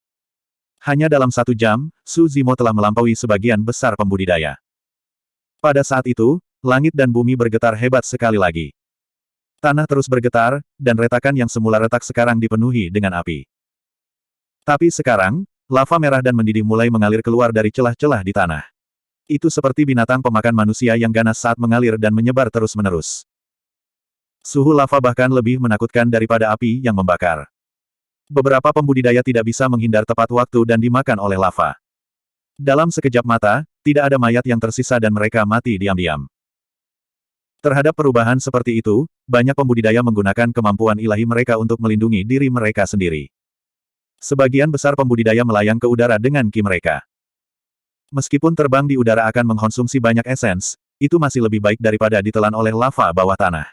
Hanya dalam 1 jam, Suzimo telah melampaui sebagian besar pembudidaya. Pada saat itu, langit dan bumi bergetar hebat sekali lagi. Tanah terus bergetar, dan retakan yang semula retak sekarang dipenuhi dengan api. Tapi sekarang, lava merah dan mendidih mulai mengalir keluar dari celah-celah di tanah. Itu seperti binatang pemakan manusia yang ganas saat mengalir dan menyebar terus-menerus. Suhu lava bahkan lebih menakutkan daripada api yang membakar. Beberapa pembudidaya tidak bisa menghindar tepat waktu dan dimakan oleh lava. Dalam sekejap mata, tidak ada mayat yang tersisa dan mereka mati diam-diam. Terhadap perubahan seperti itu, banyak pembudidaya menggunakan kemampuan ilahi mereka untuk melindungi diri mereka sendiri. Sebagian besar pembudidaya melayang ke udara dengan ki mereka. Meskipun terbang di udara akan mengkonsumsi banyak esens, itu masih lebih baik daripada ditelan oleh lava bawah tanah.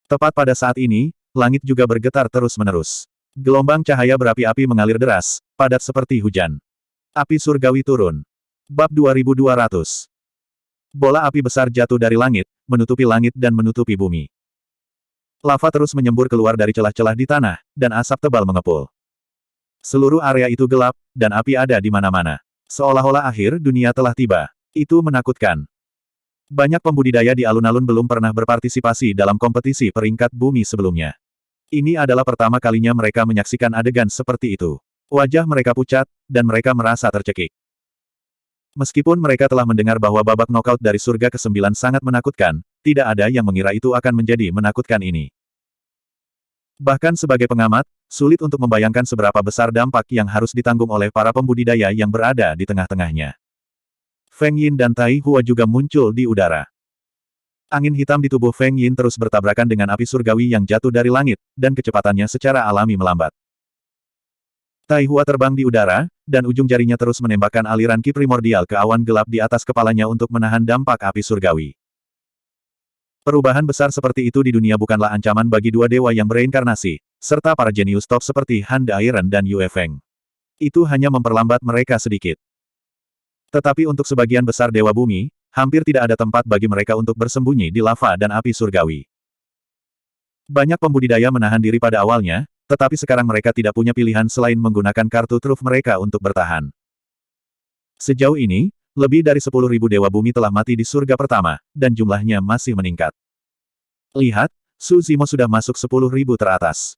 Tepat pada saat ini, langit juga bergetar terus-menerus. Gelombang cahaya berapi-api mengalir deras, padat seperti hujan. Api surgawi turun. Bab 2200. Bola api besar jatuh dari langit, menutupi langit dan menutupi bumi. Lava terus menyembur keluar dari celah-celah di tanah, dan asap tebal mengepul. Seluruh area itu gelap, dan api ada di mana-mana. Seolah-olah akhir dunia telah tiba. Itu menakutkan. Banyak pembudidaya di alun-alun belum pernah berpartisipasi dalam kompetisi peringkat bumi sebelumnya. Ini adalah pertama kalinya mereka menyaksikan adegan seperti itu. Wajah mereka pucat, dan mereka merasa tercekik. Meskipun mereka telah mendengar bahwa babak nokaut dari surga ke-9 sangat menakutkan, tidak ada yang mengira itu akan menjadi menakutkan ini. Bahkan sebagai pengamat, sulit untuk membayangkan seberapa besar dampak yang harus ditanggung oleh para pembudidaya yang berada di tengah-tengahnya. Feng Yin dan Tai Hua juga muncul di udara. Angin hitam di tubuh Feng Yin terus bertabrakan dengan api surgawi yang jatuh dari langit, dan kecepatannya secara alami melambat. Tai Hua terbang di udara, dan ujung jarinya terus menembakkan aliran ki primordial ke awan gelap di atas kepalanya untuk menahan dampak api surgawi. Perubahan besar seperti itu di dunia bukanlah ancaman bagi dua dewa yang bereinkarnasi, serta para jenius top seperti Han De Iron dan Yue Feng. Itu hanya memperlambat mereka sedikit. Tetapi untuk sebagian besar dewa bumi, hampir tidak ada tempat bagi mereka untuk bersembunyi di lava dan api surgawi. Banyak pembudidaya menahan diri pada awalnya, tetapi sekarang mereka tidak punya pilihan selain menggunakan kartu truf mereka untuk bertahan. Sejauh ini, lebih dari 10.000 dewa bumi telah mati di surga pertama, dan jumlahnya masih meningkat. Lihat, Suzimo sudah masuk 10.000 teratas.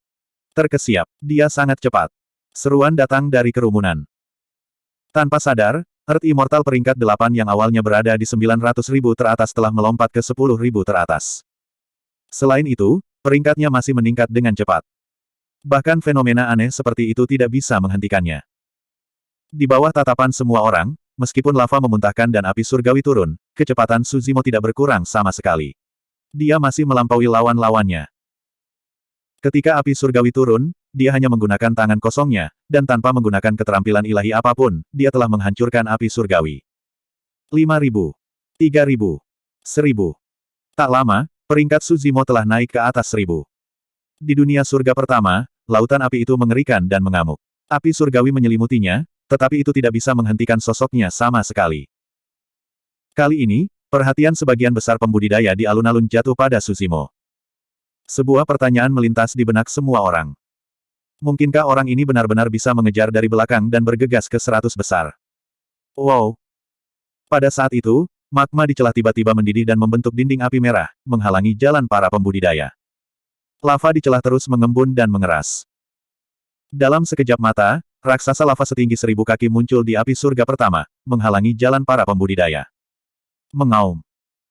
Terkesiap, dia sangat cepat. Seruan datang dari kerumunan. Tanpa sadar, Earth Immortal peringkat 8 yang awalnya berada di 900.000 teratas telah melompat ke 10.000 teratas. Selain itu, peringkatnya masih meningkat dengan cepat. Bahkan fenomena aneh seperti itu tidak bisa menghentikannya. Di bawah tatapan semua orang, meskipun lava memuntahkan dan api surgawi turun, kecepatan Suzimo tidak berkurang sama sekali. Dia masih melampaui lawan-lawannya. Ketika api surgawi turun, dia hanya menggunakan tangan kosongnya, dan tanpa menggunakan keterampilan ilahi apapun, dia telah menghancurkan api surgawi. 5.000, 3.000, 1.000. Tak lama, peringkat Suzimo telah naik ke atas 1.000. Di dunia surga pertama, lautan api itu mengerikan dan mengamuk. Api surgawi menyelimutinya, tetapi itu tidak bisa menghentikan sosoknya sama sekali. Kali ini, perhatian sebagian besar pembudidaya di alun-alun jatuh pada Suzimo. Sebuah pertanyaan melintas di benak semua orang. Mungkinkah orang ini benar-benar bisa mengejar dari belakang dan bergegas ke 100 besar? Wow! Pada saat itu, magma di celah tiba-tiba mendidih dan membentuk dinding api merah, menghalangi jalan para pembudidaya. Lava di celah terus mengembun dan mengeras. Dalam sekejap mata, raksasa lava setinggi 1.000 kaki muncul di api surga pertama, menghalangi jalan para pembudidaya. Mengaum.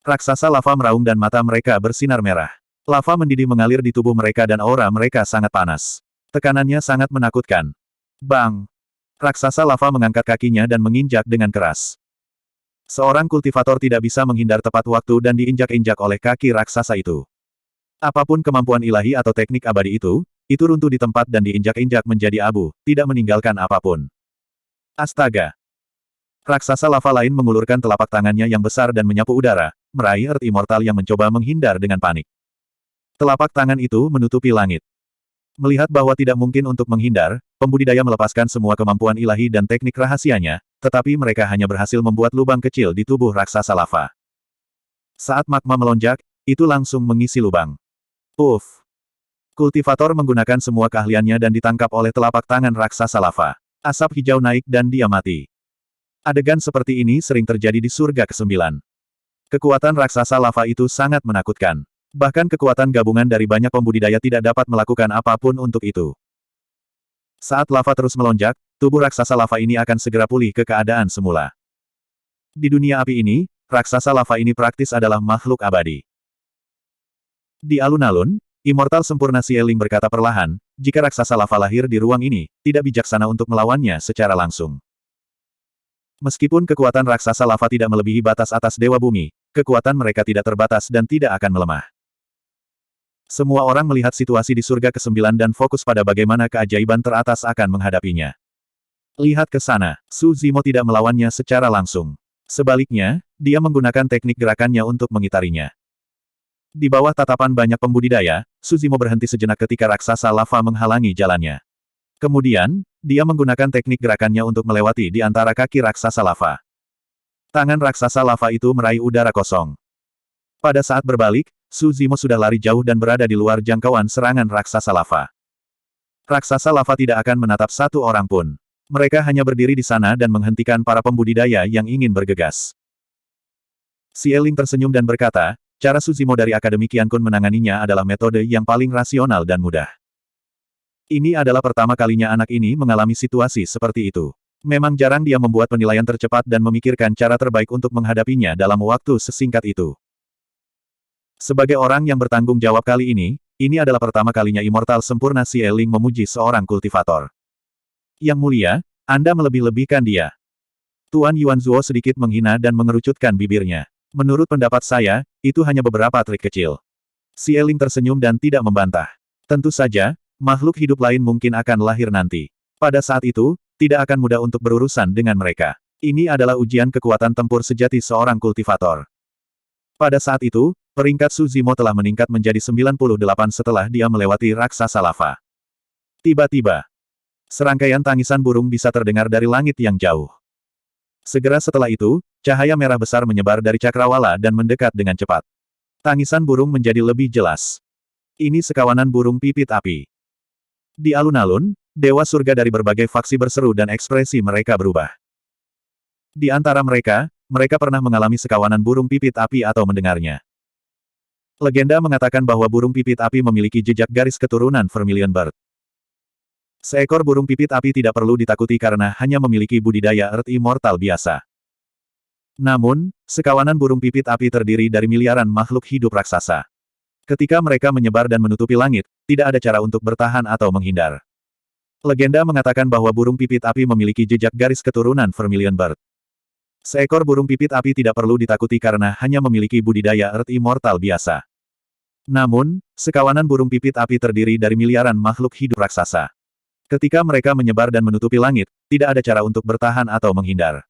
Raksasa lava meraung dan mata mereka bersinar merah. Lava mendidih mengalir di tubuh mereka dan aura mereka sangat panas. Tekanannya sangat menakutkan. Bang! Raksasa lava mengangkat kakinya dan menginjak dengan keras. Seorang kultivator tidak bisa menghindar tepat waktu dan diinjak-injak oleh kaki raksasa itu. Apapun kemampuan ilahi atau teknik abadi itu runtuh di tempat dan diinjak-injak menjadi abu, tidak meninggalkan apapun. Astaga! Raksasa lava lain mengulurkan telapak tangannya yang besar dan menyapu udara, meraih Earth Immortal yang mencoba menghindar dengan panik. Telapak tangan itu menutupi langit. Melihat bahwa tidak mungkin untuk menghindar, pembudidaya melepaskan semua kemampuan ilahi dan teknik rahasianya, tetapi mereka hanya berhasil membuat lubang kecil di tubuh raksasa lava. Saat magma melonjak, itu langsung mengisi lubang. Uff! Kultivator menggunakan semua keahliannya dan ditangkap oleh telapak tangan raksasa lava. Asap hijau naik dan dia mati. Adegan seperti ini sering terjadi di surga ke-9. Kekuatan raksasa lava itu sangat menakutkan. Bahkan kekuatan gabungan dari banyak pembudidaya tidak dapat melakukan apapun untuk itu. Saat lava terus melonjak, tubuh raksasa lava ini akan segera pulih ke keadaan semula. Di dunia api ini, raksasa lava ini praktis adalah makhluk abadi. Di alun-alun, Immortal sempurna Xieling berkata perlahan, jika raksasa lava lahir di ruang ini, tidak bijaksana untuk melawannya secara langsung. Meskipun kekuatan raksasa lava tidak melebihi batas atas Dewa Bumi, kekuatan mereka tidak terbatas dan tidak akan melemah. Semua orang melihat situasi di surga ke-9 dan fokus pada bagaimana keajaiban teratas akan menghadapinya. Lihat ke sana, Su Zimo tidak melawannya secara langsung. Sebaliknya, dia menggunakan teknik gerakannya untuk mengitarinya. Di bawah tatapan banyak pembudidaya, Su Zimo berhenti sejenak ketika raksasa lava menghalangi jalannya. Kemudian, dia menggunakan teknik gerakannya untuk melewati di antara kaki raksasa lava. Tangan raksasa lava itu meraih udara kosong. Pada saat berbalik, Su Zimo sudah lari jauh dan berada di luar jangkauan serangan raksasa lava. Raksasa lava tidak akan menatap satu orang pun. Mereka hanya berdiri di sana dan menghentikan para pembudidaya yang ingin bergegas. Xieling tersenyum dan berkata, cara Su Zimo dari Akademi Qiankun menanganinya adalah metode yang paling rasional dan mudah. Ini adalah pertama kalinya anak ini mengalami situasi seperti itu. Memang jarang dia membuat penilaian tercepat dan memikirkan cara terbaik untuk menghadapinya dalam waktu sesingkat itu. Sebagai orang yang bertanggung jawab kali ini adalah pertama kalinya Immortal sempurna Xieling memuji seorang kultivator. Yang mulia, Anda melebih-lebihkan dia. Tuan Yuanzuo sedikit menghina dan mengerucutkan bibirnya. Menurut pendapat saya, itu hanya beberapa trik kecil. Xieling tersenyum dan tidak membantah. Tentu saja, makhluk hidup lain mungkin akan lahir nanti. Pada saat itu, tidak akan mudah untuk berurusan dengan mereka. Ini adalah ujian kekuatan tempur sejati seorang kultivator. Pada saat itu, peringkat Su Zimo telah meningkat menjadi 98 setelah dia melewati raksasa lava. Tiba-tiba, serangkaian tangisan burung bisa terdengar dari langit yang jauh. Segera setelah itu, cahaya merah besar menyebar dari cakrawala dan mendekat dengan cepat. Tangisan burung menjadi lebih jelas. Ini sekawanan burung pipit api. Di alun-alun, dewa surga dari berbagai faksi berseru dan ekspresi mereka berubah. Di antara mereka, mereka pernah mengalami sekawanan burung pipit api atau mendengarnya. Legenda mengatakan bahwa burung pipit api memiliki jejak garis keturunan Vermilion Bird. Seekor burung pipit api tidak perlu ditakuti karena hanya memiliki budidaya Earth Immortal biasa. Namun, sekawanan burung pipit api terdiri dari miliaran makhluk hidup raksasa. Ketika mereka menyebar dan menutupi langit, tidak ada cara untuk bertahan atau menghindar. Legenda mengatakan bahwa burung pipit api memiliki jejak garis keturunan Vermilion Bird. Seekor burung pipit api tidak perlu ditakuti karena hanya memiliki budidaya Earth Immortal biasa. Namun, sekawanan burung pipit api terdiri dari miliaran makhluk hidup raksasa. Ketika mereka menyebar dan menutupi langit, tidak ada cara untuk bertahan atau menghindar.